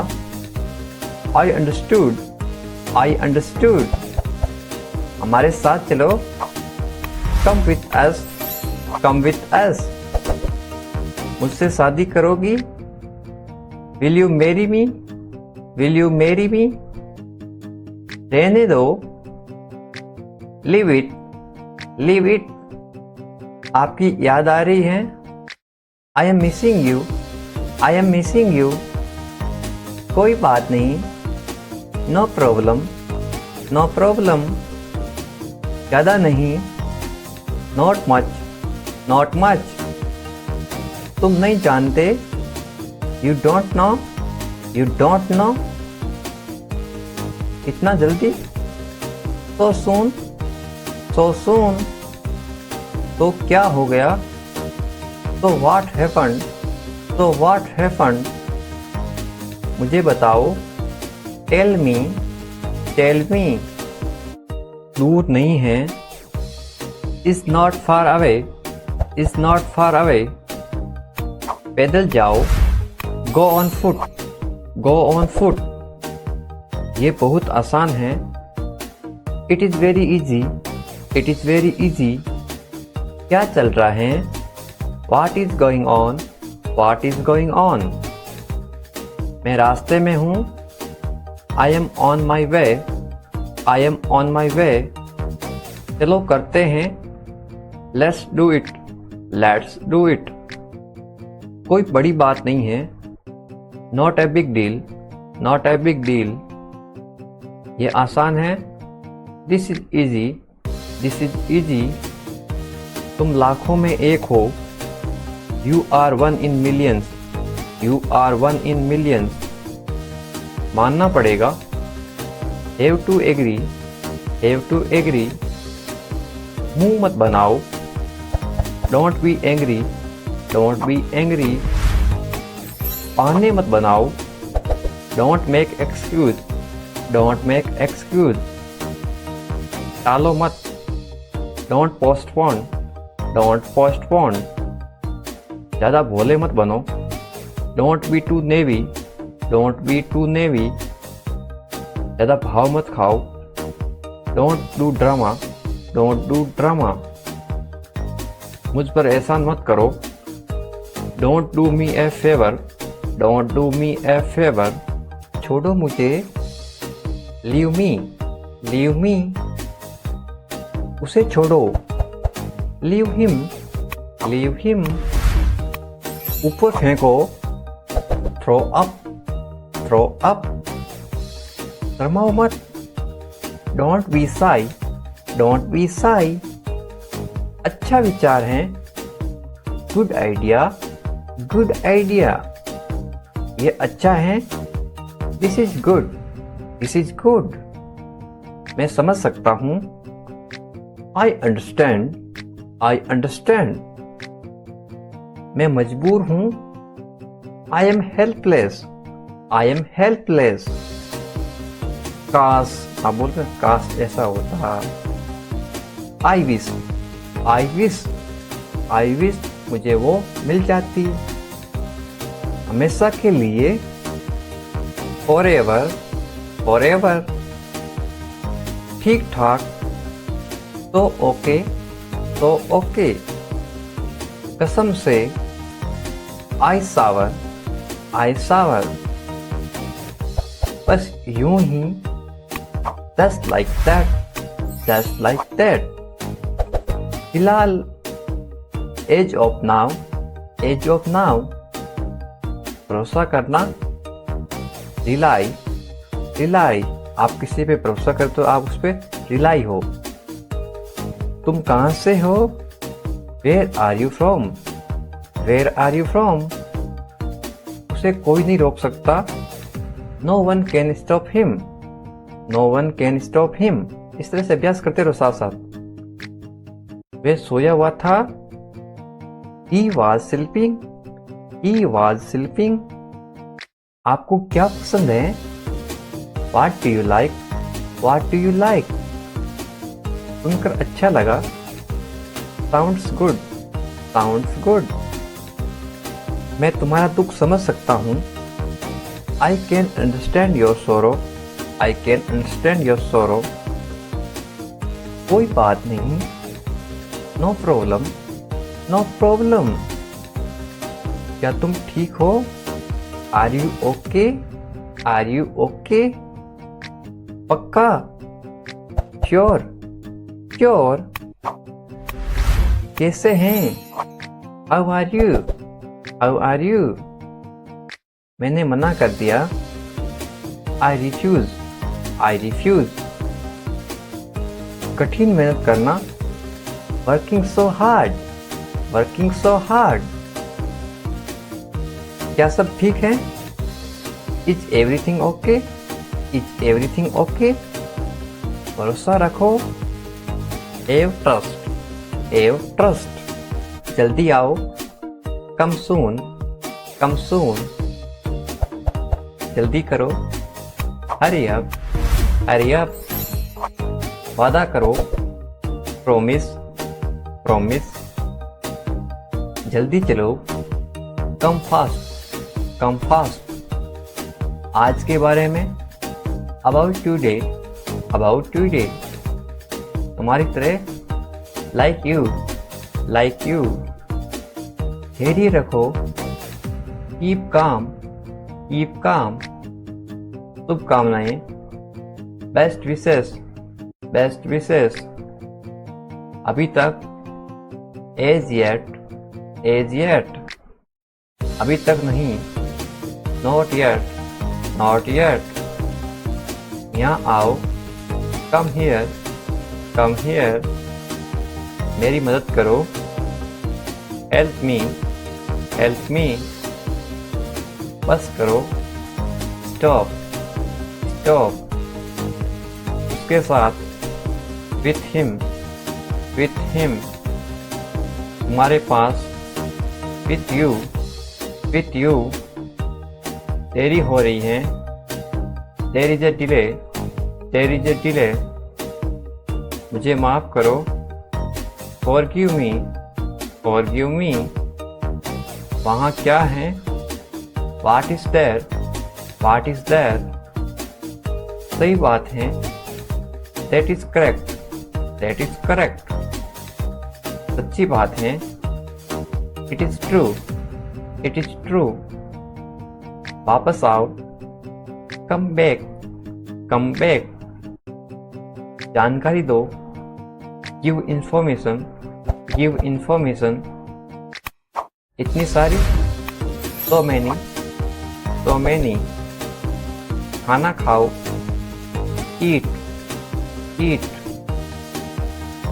I understood. I understood. हमारे साथ चलो। Come with us. Come with us. मुझसे शादी करोगी? Will you marry me? Will you marry me? रहने दो। Leave it. Leave it. आपकी याद आ रही है। I am missing you. I am missing you. कोई बात नहीं। No problem. No problem. ज़्यादा नहीं। Not much. Not much. तुम नहीं जानते। You don't know. You don't know. इतना जल्दी? So soon. So soon. तो क्या हो गया? So what happened? So what happened? मुझे बताओ। Tell me. Tell me. दूर नहीं है। Is not far away. Is not far away. पैदल जाओ। Go on foot. Go on foot, ये बहुत आसान है। It is very easy, it is very easy, क्या चल रहा है। What is going on, what is going on, मैं रास्ते में हूँ। I am on my way, I am on my way, चलो करते हैं। Let's do it, let's do it, कोई बड़ी बात नहीं है। Not a big deal, not a big deal, ये आसान है। This is easy, this is easy, तुम लाखों में एक हो। You are one in millions, you are one in millions, मानना पड़ेगा। Have to agree, have to agree, मुंह मत बनाओ। Don't be angry, don't be angry, बहाने मत बनाओ। Don't make excuse, don't make excuse, टालो मत। डोंट पोस्टपोन, डोंट पोस्टपोन, ज़्यादा भोले मत बनो। Don't be too naive, don't be too naive, ज़्यादा भाव मत खाओ। Don't do drama, don't do drama, मुझ पर एहसान मत करो। Don't do me A favour, don't do me A favour, छोड़ो मुझे। लीव मी, लीव मी, उसे छोड़ो। लीव हिम, लीव हिम, ऊपर फेंको। थ्रो अप, थ्रो अप, शर्माओ मत। Don't be Sai, don't be Sai, अच्छा विचार है। गुड आइडिया, गुड आइडिया, ये अच्छा है। This is good, this is good, मैं समझ सकता हूँ। आई अंडरस्टैंड, आई अंडरस्टैंड, मैं मजबूर हूँ। I am helpless, I am helpless, काश, आप बोलते हैं काश ऐसा होता। I wish, I wish, I wish मुझे वो मिल जाती। हमेशा के लिए, फॉरएवर, फॉरएवर, ठीक ठाक, तो ओके, तो ओके, कसम से। आई सावर, आई सावर, बस यूं ही। Just like that, just like that, फिलहाल। As of now, as of now, भरोसा करना। रिलाई, रिलाई, आप किसी पे भरोसा करते हो, आप उस पर रिलाई हो। तुम कहाँ से हो। Where are you from, where are you from, उसे कोई नहीं रोक सकता। No one can stop him, no one can stop him, इस तरह से अभ्यास करते रहो साथ साथ। वह सोया हुआ था। He was sleeping, he was sleeping, आपको क्या पसंद है। What do you like, what do you like, सुनकर अच्छा लगा। Sounds good, sounds good, मैं तुम्हारा दुख समझ सकता हूँ। I can understand your sorrow, I can understand your sorrow, कोई बात नहीं। No problem, नो प्रॉब्लम, क्या तुम ठीक हो। Are you okay, are you okay, पक्का, श्योर, श्योर, कैसे हैं। How are you, how are you, मैंने मना कर दिया। आई रिफ्यूज, आई रिफ्यूज, कठिन मेहनत करना। Working so hard, working so hard, क्या सब ठीक है। Is everything okay, is everything okay, भरोसा रखो। हैव ट्रस्ट, हैव ट्रस्ट, जल्दी आओ। कम सून, कम सून, जल्दी करो। हरी अप, हरी अप, वादा करो। प्रॉमिस, प्रॉमिस, जल्दी चलो। कम फास्ट, कम फास्ट, आज के बारे में, अबाउट टुडे, अबाउट टुडे। तुम्हारी तरह, लाइक यू, लाइक यू। धैर्य रखो, कीप काम, कीप काम। शुभकामनाएं, बेस्ट विशेस, बेस्ट विशेस। अभी तक, एज येट, एज येट। अभी तक नहीं, नॉट येट, नॉट येट। यहाँ आओ, कम हियर, कम हियर। मेरी मदद करो, हेल्प मी, हेल्प मी। बस करो, स्टॉप, स्टॉप। उसके साथ, विथ हिम, विथ हिम। तुम्हारे पास, विथ यू, विथ यू। देरी हो रही है, there is a delay, there is a delay. मुझे माफ करो, फॉरगिव मी, फॉरगिव मी। वहाँ क्या है, what is there, what is there. सही बात है, that is correct, that is correct. सच्ची बात है, it is true, it is true. वापस आओ, कम बैक, कम बैक। जानकारी दो, गिव इंफॉर्मेशन, गिव इंफॉर्मेशन। इतनी सारी, so many, so many। खाना खाओ, eat, eat।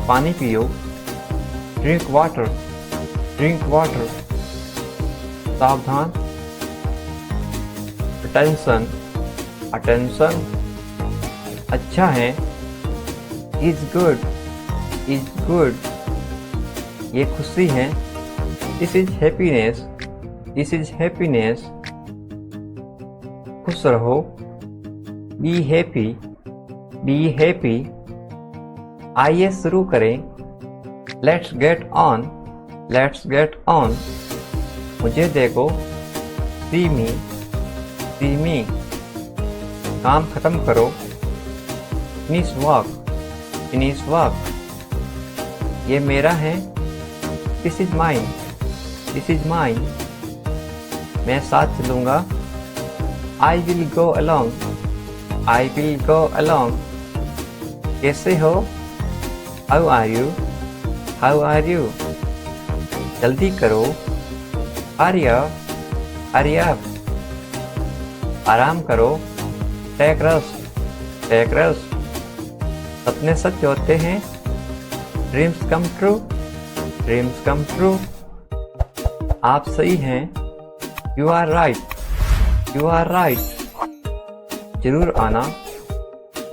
पानी पियो, drink water, drink water। सावधान, attention, attention। अच्छा है, is good, is good। ये खुशी है, this is happiness, this is happiness। खुश रहो, be happy, be happy। आइए शुरू करें, let's get on, let's get on। मुझे देखो, see me, see me। काम खत्म करो, finish work, finish work। ये मेरा है, this is mine, this is mine। मैं साथ चलूँगा, I will go along, I will go along। कैसे हो, how are you, how are you। जल्दी करो, hurry up, hurry up। आराम करो, take rest, take rest। सपने सच होते हैं, dreams come true, dreams come true। आप सही हैं, you are right, you are right। जरूर आना,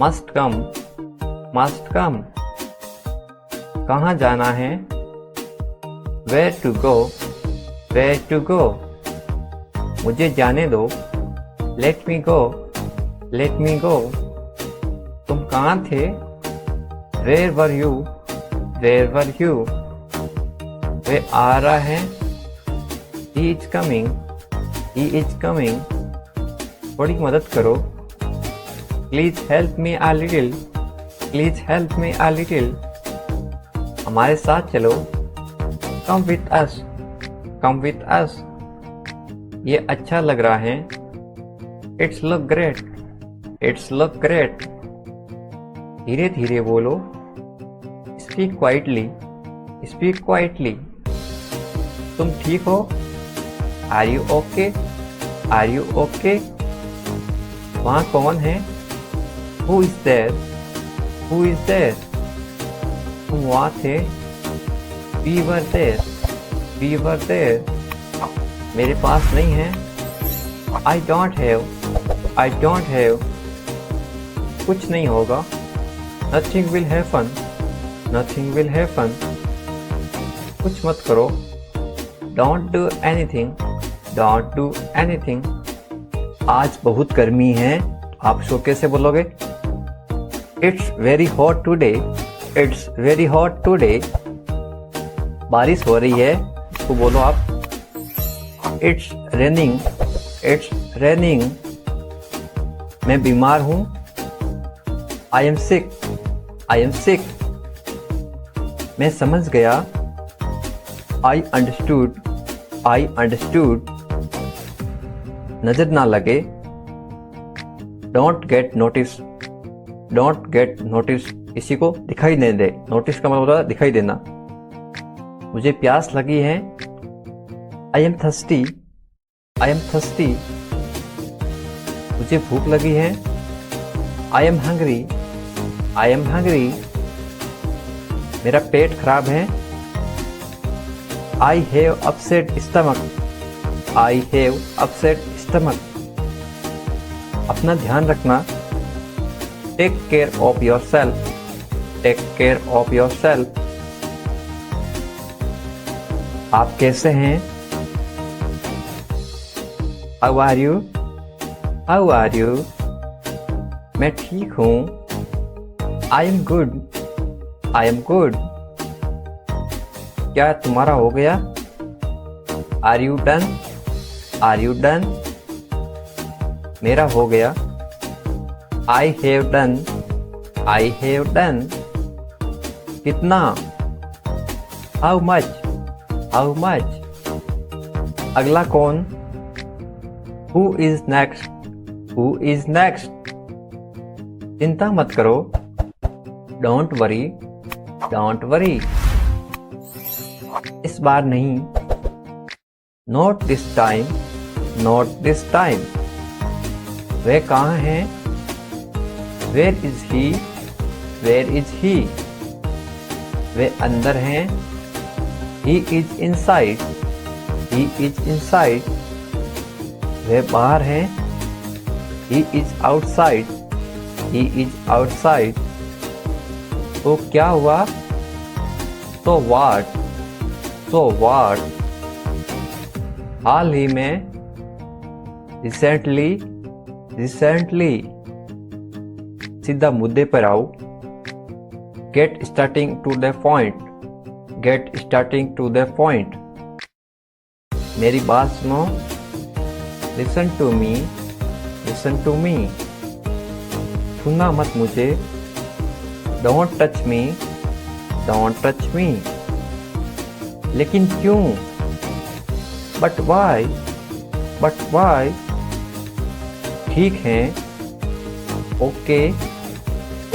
must come, must come। कहाँ जाना है, where to go, where to go। मुझे जाने दो, let me go, let me go। तुम कहाँ थे, where were you, where were you। वे आ रहा है, he is coming, he is coming। थोड़ी मदद करो, please help me a little, please help me a little। हमारे साथ चलो, कम विथ अस, कम विथ अस। ये अच्छा लग रहा है, it's look great, it's look great. धीरे धीरे बोलो, स्पीक क्वाइटली, स्पीक क्वाइटली। तुम ठीक हो, are you okay, are you okay. वहाँ कौन है, who is there, who is there. तुम वहाँ थे, we were there, we were there. मेरे पास नहीं है, I don't have, I don't have. कुछ नहीं होगा, nothing will happen, nothing will happen. कुछ मत करो, don't do anything, don't do anything. आज बहुत गर्मी है, आप शो कैसे बोलोगे, it's very hot today, it's very hot today. बारिश हो रही है, इसको बोलो आप, इट्स रेनिंग, इट्स रेनिंग। मैं बीमार हूँ। I am sick. I am sick. मैं समझ गया। I understood. I understood. नजर ना लगे। Don't get notice. Don't get notice. किसी को दिखाई नहीं दे। नोटिस का मतलब होता है दिखाई देना। मुझे प्यास लगी है। I am thirsty. I am thirsty. मुझे भूख लगी है। I am hungry. I am hungry. मेरा पेट खराब है। I have upset stomach. I have upset stomach. अपना ध्यान रखना। Take care of yourself. Take care of yourself. आप कैसे हैं? How are you? How are you? मैं ठीक हूँ। I am good. I am good. क्या तुम्हारा हो गया? Are you done? Are you done? मेरा हो गया। I have done. I have done. कितना? How much? How much? अगला कौन? Who is next? Who is next? चिंता मत करो। Don't worry. Don't worry. इस बार नहीं। Not this time. Not this time. वे कहाँ हैं? Where is he? Where is he? वे अंदर हैं। He is inside. He is inside. वे बाहर हैं। He is outside. He is outside. तो क्या हुआ? तो व्हाट? तो व्हाट? हाल ही में। रिसेंटली। रिसेंटली। सीधा मुद्दे पर आओ। Get starting to the point. Get starting to the point. मेरी बात सुनो। Listen to me. Listen to me. छूना मत मुझे। Don't touch me. Don't touch me. लेकिन क्यों? But why? But why? ठीक है। ओके।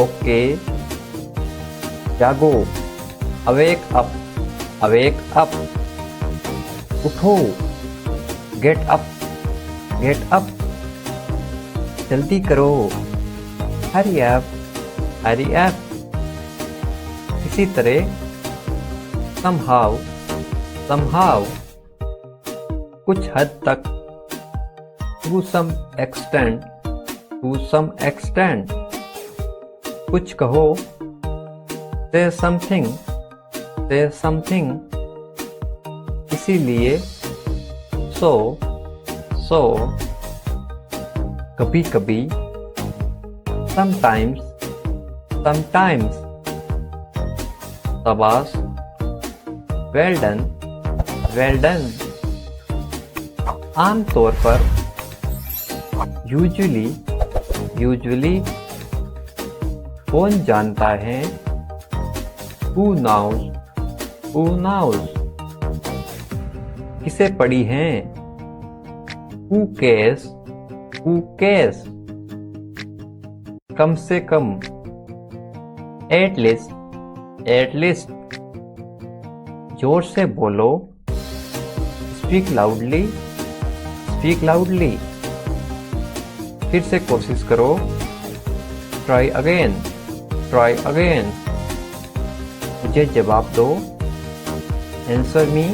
ओके। जागो। Awake up. Awake up. उठो। Get up. Get up. जल्दी करो। Hurry up. Hurry up. इसी तरह somehow। somehow। कुछ हद तक। to some extent। to some extent। कुछ कहो। say something। say something। इसीलिए। so। so। कभी कभी। sometimes। sometimes। शाबाश। well done। well done। आमतौर पर। usually। usually। कौन जानता है? who knows। who knows। किसे पढ़ी हैं? who cares। who cares। कम से कम। at least। at least। जोर से बोलो। Speak loudly. Speak loudly. फिर से कोशिश करो। Try again. Try again. मुझे जवाब दो। Answer me.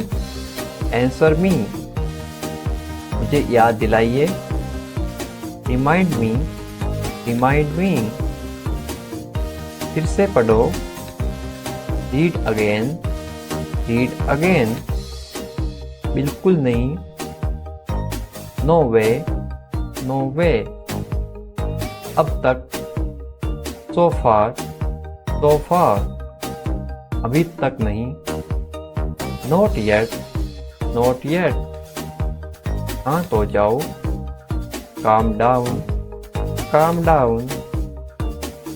Answer me. मुझे याद दिलाइए। Remind me. Remind me. फिर से पढ़ो। Read again. Read again. बिल्कुल नहीं। नो वे। नो वे। अब तक। सो फार। सो फार। अभी तक नहीं। Not yet. Not yet. शांत हो जाओ। Calm down. काम डाउन,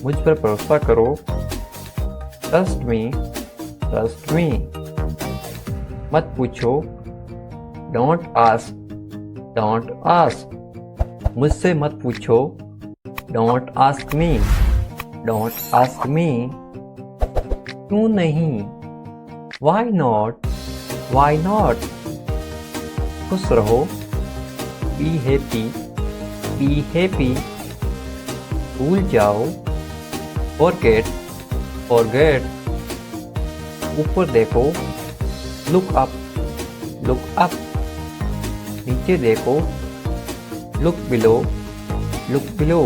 मुझ पर भरोसा करो, ट्रस्ट मी, ट्रस्ट मी। मत पूछो, डोंट आस्क, डोंट आस्क, मुझसे मत पूछो, don't ask me, don't ask me. क्यों नहीं, वाई नॉट, वाई नॉट। खुश रहो, बी हैप्पी, बी हैप्पी। भूल जाओ, फॉरगेट, फॉरगेट। ऊपर देखो, लुक अप, लुक अप। नीचे देखो, लुक बिलो, लुक बिलो।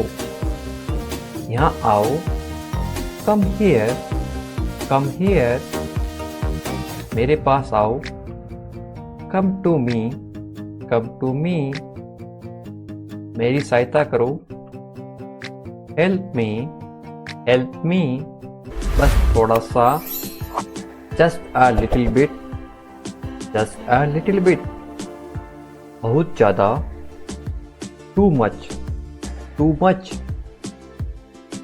यहाँ आओ, कम हियर, कम हियर। मेरे पास आओ, कम to me, come to me. मेरी सहायता करो, हेल्प मी, हेल्प मी। बस थोड़ा सा, just a little bit, just a little bit. बहुत ज़्यादा, टू मच, टू मच।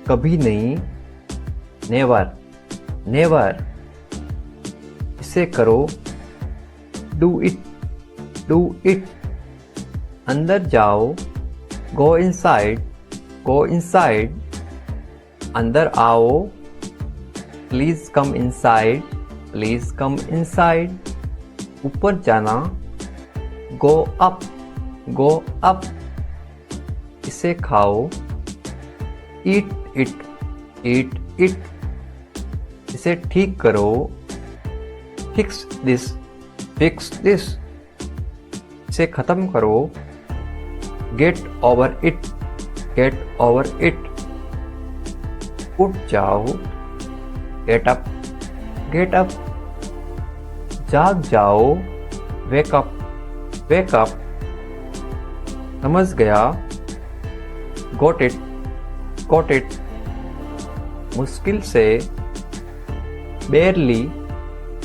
कभी नहीं, नेवर, नेवर। इसे करो, डू इट, डू इट। अंदर जाओ, गो इनसाइड, गो इनसाइड। अंदर आओ, please come inside, please come inside. ऊपर जाना, गो अप, गो अप। इसे खाओ, ईट इट, ईट इट। इसे ठीक करो, फिक्स दिस, फिक्स दिस। इसे खत्म करो, get over it, get over it. उठ जाओ, गेट अप, गेट अप। जाग जाओ, वेक अप, वेक अप। समझ गया, गॉट इट, गॉट इट। मुश्किल से, बेयरली,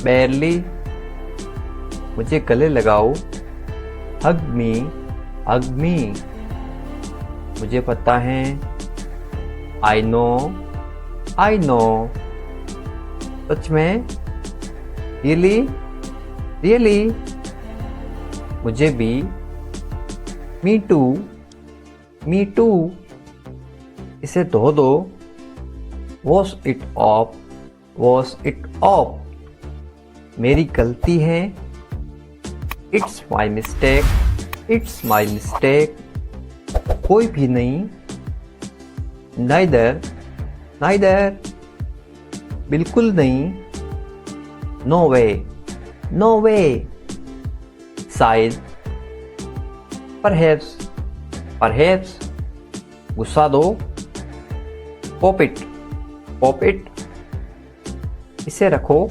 बेयरली। मुझे गले लगाओ, हग मी, हग मी। मुझे पता है, आई नो, आई नो। सच में, रियली, रियली। मुझे भी, मी टू, मी टू। इसे धो दो, wash it of, wash it of. मेरी गलती है, it's my mistake, it's my mistake. कोई भी नहीं, नाइदर, नाइदर। बिल्कुल नहीं, नो वे, नो वे। शायद, परहैप्स, परहैप्स। गुस्सा दो, पॉप इट, पॉप इट। इसे रखो,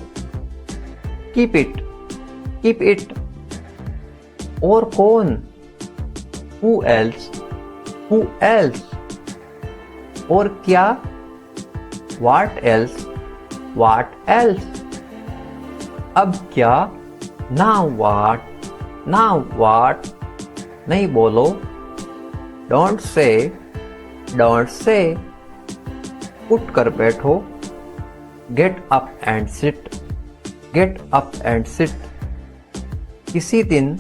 कीप इट, कीप इट। और कौन, हु एल्स, हु एल्स। और क्या, व्हाट एल्स, व्हाट एल्स। अब क्या, नाउ व्हाट, नाउ व्हाट। नहीं बोलो, डोंट से, डोंट से। उठ कर बैठो, get up and sit, get up and sit. किसी दिन,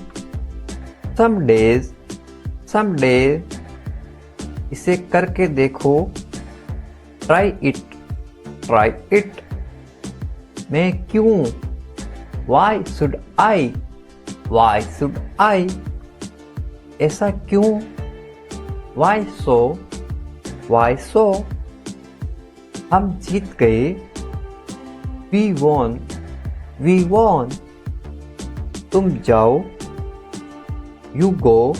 सम डेज, सम डेज। इसे करके देखो, ट्राई इट, ट्राई इट। मैं क्यों, why should I, why should I. ऐसा क्यों, वाई सो, वाई सो। हम जीत गए, वी वॉन, वी वॉन। तुम जाओ, यू गो,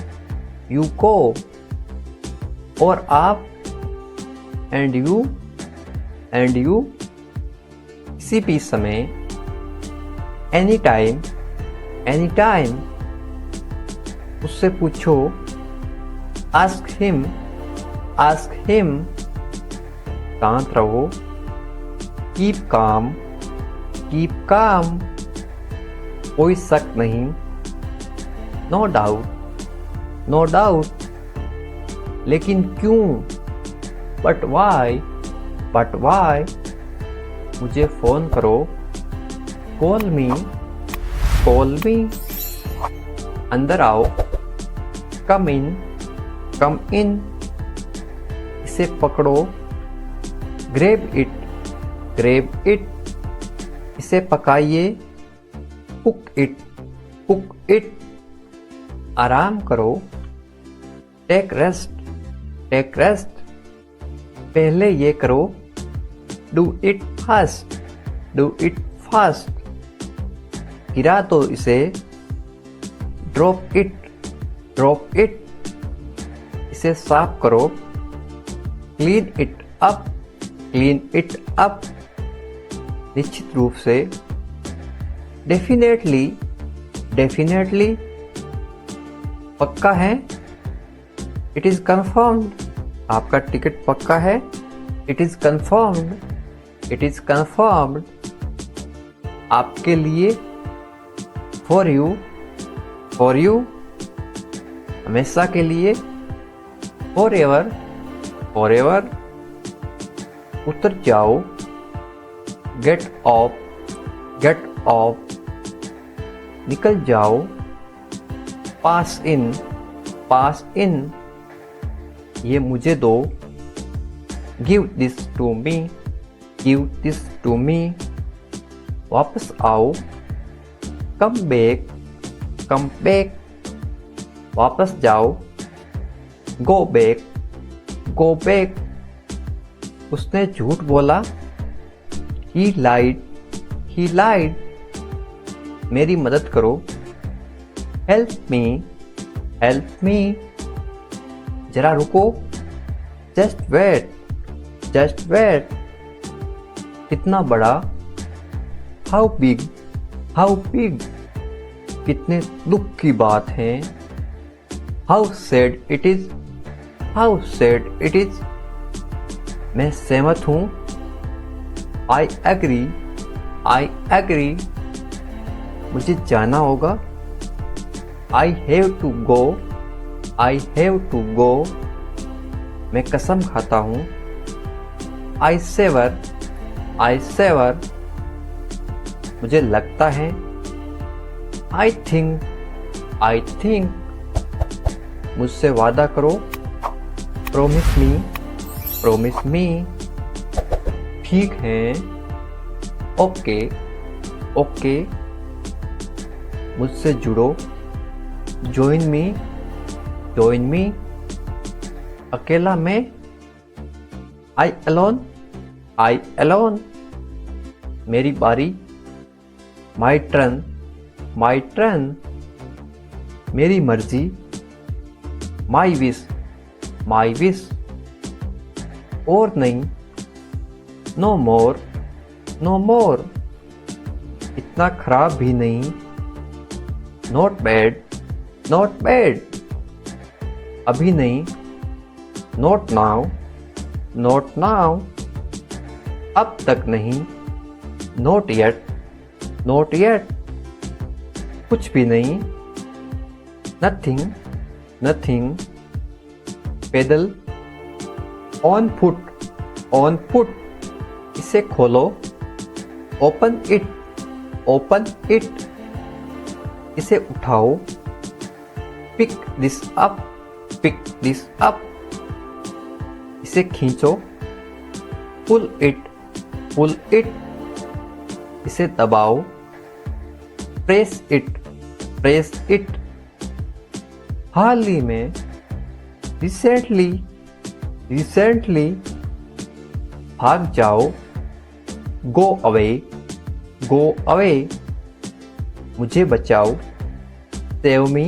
यू गो। और आप, एंड यू, एंड यू। किसी भी समय, एनी टाइम, एनी टाइम। उससे पूछो, आस्क हिम, आस्क हिम। शांत रहो, कीप काम, कीप काम। कोई शक नहीं, नो डाउट, नो डाउट। लेकिन क्यों, बट वाई मुझे फ़ोन करो, कॉल मी, अंदर आओ, कम इन, इसे पकड़ो, ग्रेब इट, इसे पकाइए, कुक इट, आराम करो, टेक रेस्ट, पहले ये करो, डू इट फास्ट, गिरा दो इसे, ड्रॉप इट, इसे साफ करो, क्लीन इट अप, निश्चित रूप से, डेफिनेटली, पक्का है, इट इज कंफर्म्ड, आपका टिकट पक्का है, इट इज कंफर्म्ड, आपके लिए, फॉर यू, हमेशा के लिए, फॉर एवर, उतर जाओ, गेट ऑफ, निकल जाओ, पास इन, ये मुझे दो, गिव दिस टू मी, वापस आओ, कम बैक, वापस जाओ, गो बैक, उसने झूठ बोला, he lied, मेरी मदद करो, help me, जरा रुको, just wait, कितना बड़ा, how big, कितने दुख की बात है, how sad it is, मैं सहमत हूँ, I agree, मुझे जाना होगा, I have to go, मैं कसम खाता हूँ, I savor, मुझे लगता है, I think, मुझसे वादा करो, promise me, ठीक है, ओके, मुझसे जुड़ो, join me, अकेला मैं, I alone, मेरी बारी, my turn, मेरी मर्जी, my wish, और नहीं, no more, इतना खराब भी नहीं, not bad, अभी नहीं, not now, अब तक नहीं, not yet, कुछ भी नहीं, nothing, पैदल, on foot, इसे खोलो, open it, इसे उठाओ, pick this up, इसे खींचो, pull it, इसे दबाओ, press it, हाल ही में, recently, भाग जाओ, go away, मुझे बचाओ, save me,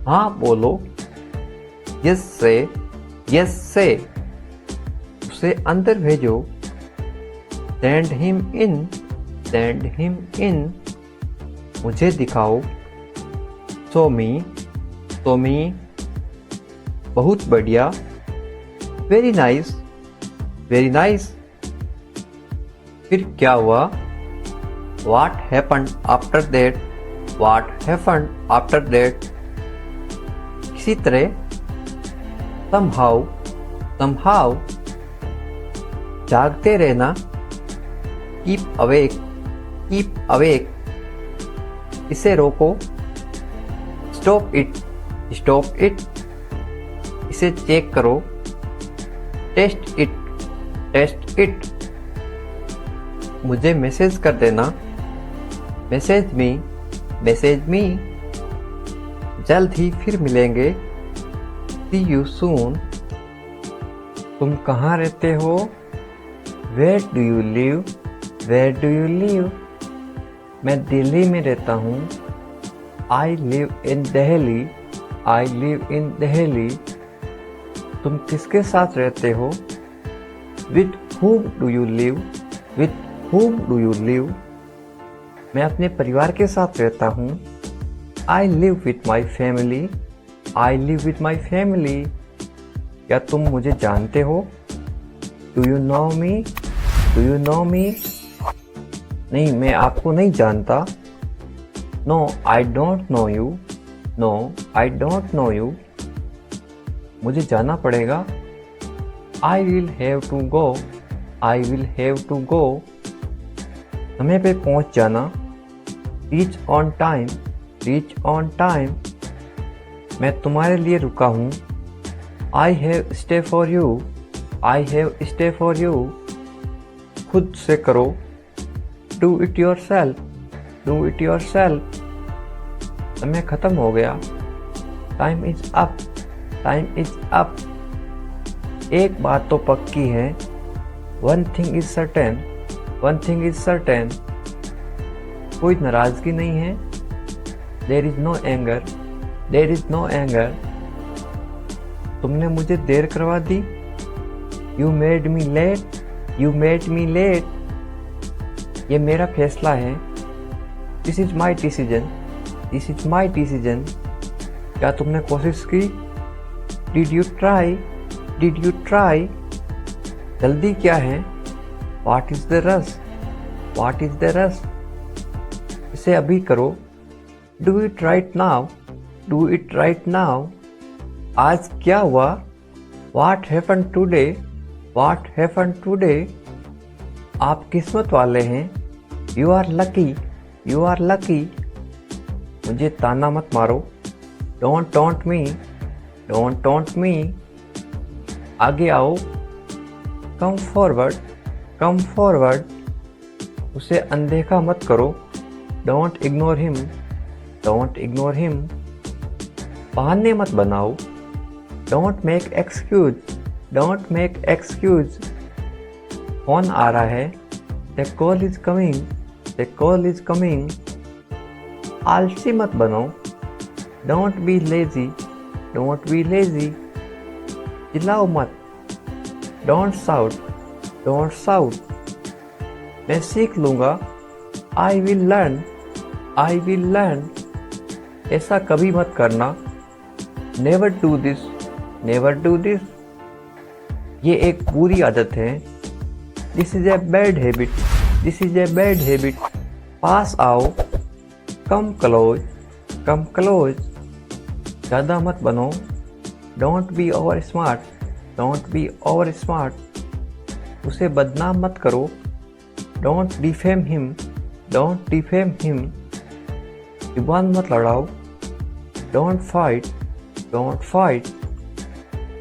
हाँ बोलो, yes say, उसे अंदर भेजो, send him in, मुझे दिखाओ, show me, बहुत बढ़िया, very nice, फिर क्या हुआ, what happened after that, किसी तरह, somehow जागते रहना, keep awake इसे रोको, stop it इसे चेक करो, टेस्ट इट मुझे मैसेज कर देना, मैसेज मी जल्द ही फिर मिलेंगे, see you soon तुम कहाँ रहते हो, where do you live मैं दिल्ली में रहता हूँ, I live in Delhi तुम किसके साथ रहते हो, with whom do you live मैं अपने परिवार के साथ रहता हूँ, I live with my family क्या तुम मुझे जानते हो, do you know me नहीं मैं आपको नहीं जानता, no I don't know you मुझे जाना पड़ेगा, I will have to go समय पे पहुंच जाना, reach on time मैं तुम्हारे लिए रुका हूँ, I have stay for you खुद से करो, do it yourself समय खत्म हो गया, time is up एक बात तो पक्की है, one thing is certain कोई नाराजगी नहीं है, there is no anger तुमने मुझे देर करवा दी, you made me late ये मेरा फैसला है, this is my decision क्या तुमने कोशिश की, did you try जल्दी क्या है, what is the rush इसे अभी करो, do it right now आज क्या हुआ, what happened today आप किस्मत वाले हैं, you are lucky मुझे ताना मत मारो, don't taunt me आगे आओ, come forward उसे अनदेखा मत करो, don't ignore him बहाने मत बनाओ, don't make excuse फोन आ रहा है, the call is coming आलसी मत बनो, don't be lazy चिल्लाओ मत, don't shout मैं सीख लूँगा, I will learn ऐसा कभी मत करना, never do this ये एक बुरी आदत है, this is a bad habit पास आओ, come close ज़्यादा मत बनो, don't be over smart उसे बदनाम मत करो, don't defame him जुबान मत लड़ाओ, don't fight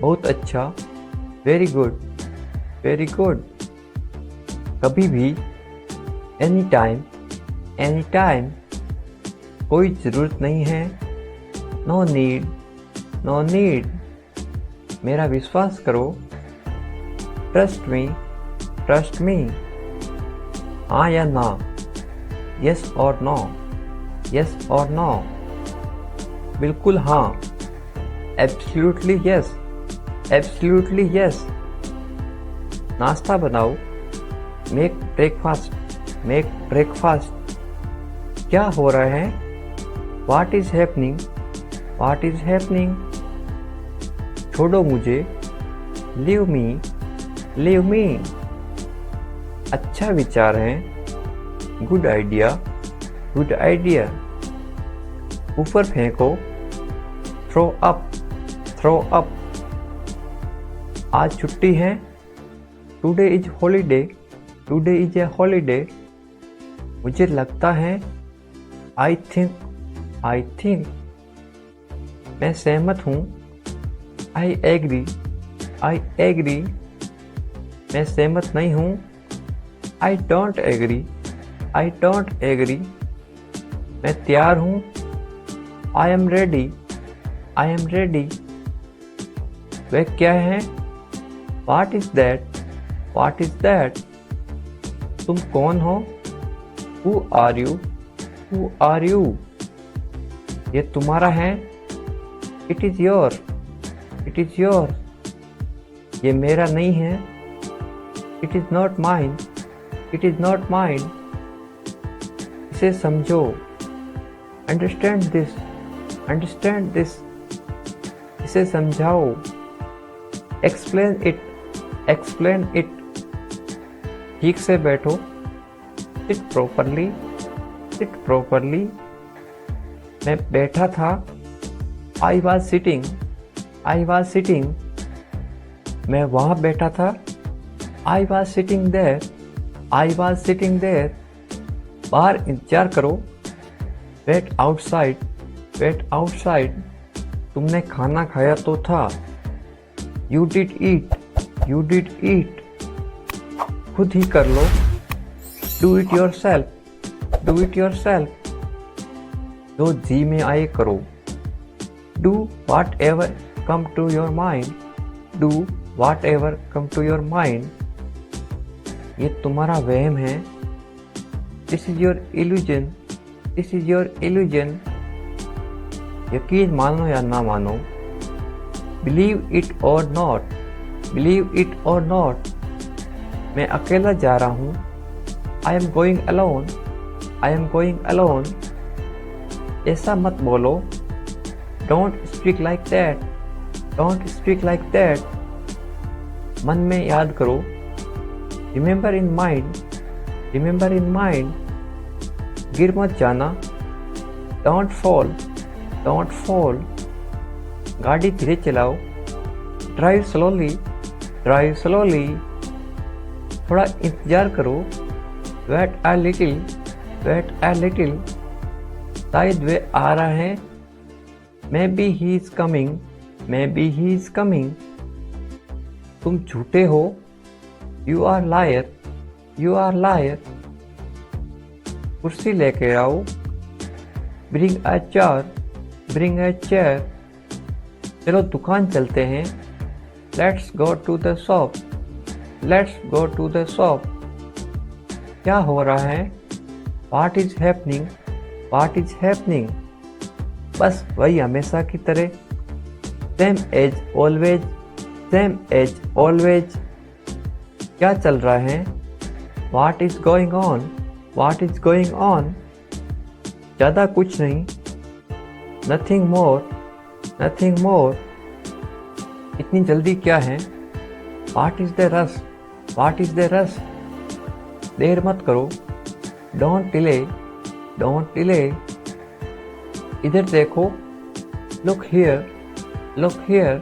बहुत अच्छा, very good कभी भी, anytime कोई ज़रूरत नहीं है, no need मेरा विश्वास करो, trust me हाँ या ना, yes or no बिल्कुल हाँ, absolutely yes नाश्ता बनाओ, make breakfast क्या हो रहा है, what is happening छोड़ो मुझे, leave me अच्छा विचार है, good idea ऊपर फेंको, throw up आज छुट्टी है। Today is holiday. Today is a holiday. मुझे लगता है। I think. I think. मैं सहमत हूँ। I agree. I agree. मैं सहमत नहीं हूँ। I don't agree. I don't agree. मैं तैयार हूँ। I am ready. I am ready. वह क्या है? What is that? What is that? तुम कौन हो? Who are you? Who are you? ये तुम्हारा है। It is your. It is your. ये मेरा नहीं है। It is not mine. It is not mine. इसे समझो। Understand this. Understand this. इसे समझाओ। Explain it. Explain it. ठीक से बैठो। Sit properly. Sit properly. मैं बैठा था। I was sitting. I was sitting. मैं वहाँ बैठा था। I was sitting there. I was sitting there. बाहर इंतजार करो। Wait outside. Wait outside. तुमने खाना खाया तो था। You did eat. You did eat. खुद ही कर लो। Do it yourself. Do it yourself. जो जी में आए करो। Do whatever come to your mind. Do whatever come to your mind. ये तुम्हारा वहम है। This is your illusion. This is your illusion. यकीन मानो या ना मानो। Believe it or not. Believe it or not. मैं अकेला जा रहा हूँ। I am going alone. I am going alone. ऐसा मत बोलो। Don't speak like that. Don't speak like that. मन में याद करो। Remember in mind. Remember in mind. गिर मत जाना। Don't fall. Don't fall. गाड़ी धीरे चलाओ। Drive slowly. Drive slowly. थोड़ा इंतजार करो। Wait a little. Wait a little. शायद वे आ रहा है। Maybe he is coming. Maybe he is coming. तुम झूठे हो। You are liar. You are liar. कुर्सी लेके आओ। Bring a chair. Bring a chair. चलो दुकान चलते हैं। Let's go to the shop. Let's go to the shop. क्या हो रहा है? What is happening? What is happening? बस वही हमेशा की तरह। Same as always. Same as always. क्या चल रहा है? What is going on? What is going on? ज़्यादा कुछ नहीं। Nothing more. Nothing more. इतनी जल्दी क्या है? What is the rush? What is the rush? देर मत करो। Don't delay. Don't delay. इधर देखो। Look here. Look here.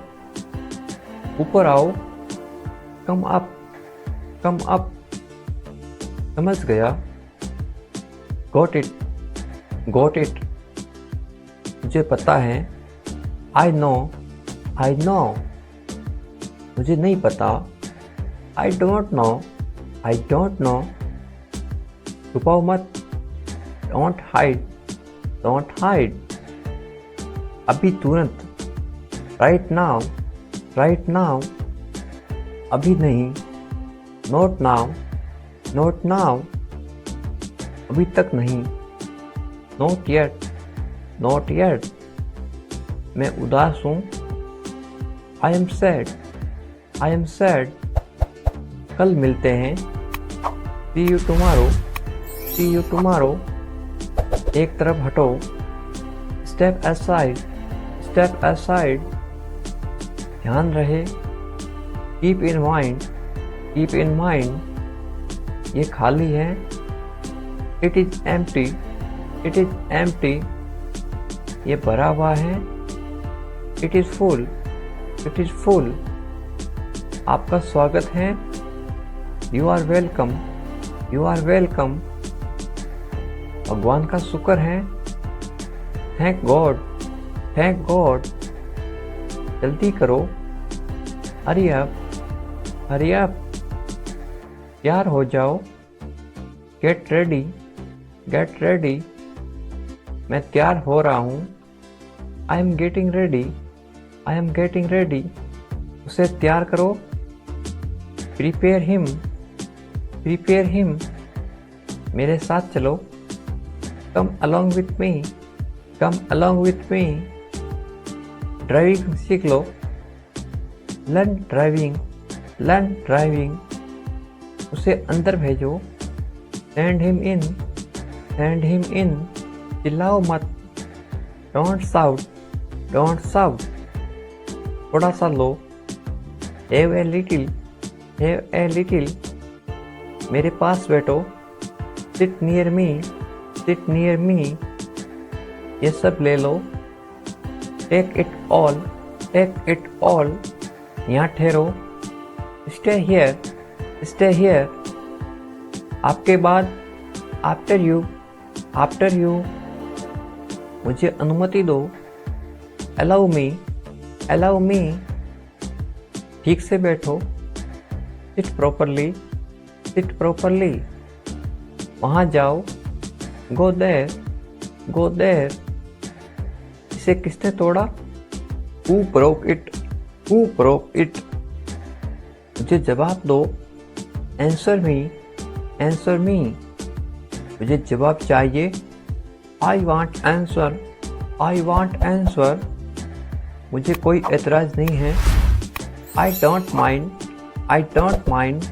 ऊपर आओ। Come up. Come up. समझ गया। Got it. Got it. मुझे पता है। I know. I know. मुझे नहीं पता। I don't know. I don't know. छुपाओ मत। Don't hide. Don't hide. अभी तुरंत। Right now. Right now. अभी नहीं। Not now. Not now. अभी तक नहीं। Not yet. Not yet. मैं उदास हूँ। I am sad. I am sad. कल मिलते हैं। See you tomorrow. See you tomorrow. एक तरफ हटो। Step aside. Step aside. ध्यान रहे। Keep in mind. Keep in mind. ये खाली है। It is empty. It is empty. ये भरा हुआ है। It is full. It is full. आपका स्वागत है। You are welcome, you are welcome. भगवान का शुक्र है। Thank God, thank God. जल्दी करो, हरी अप, हरी अप। तैयार हो जाओ, गेट रेडी, गेट रेडी। मैं तैयार हो रहा हूँ। I am getting ready, I am getting ready. उसे तैयार करो। Prepare him, prepare him. मेरे साथ चलो। Come along with me, come along with me. Driving सीख लो। Learn driving, learn driving. उसे अंदर भेजो। Send him in, send him in. चिल्लाओ मत। Don't shout, don't shout. थोड़ा सा लो। Have a little, have a little. मेरे पास बैठो। Sit near me, sit near मी। ये सब ले लो। Take it all, take it all. यहाँ ठहरो। Stay here, stay here. आपके बाद, आफ्टर यू, आफ्टर यू। मुझे अनुमति दो। Allow me, allow me. ठीक से बैठो। Sit properly, sit properly. वहाँ जाओ। Go there, go there. इसे किसने तोड़ा? Who broke it? Who broke it? मुझे जवाब दो। Answer me, answer me। मुझे जवाब चाहिए। I want answer, I want answer। मुझे कोई एतराज़ नहीं है। I don't mind, I don't mind।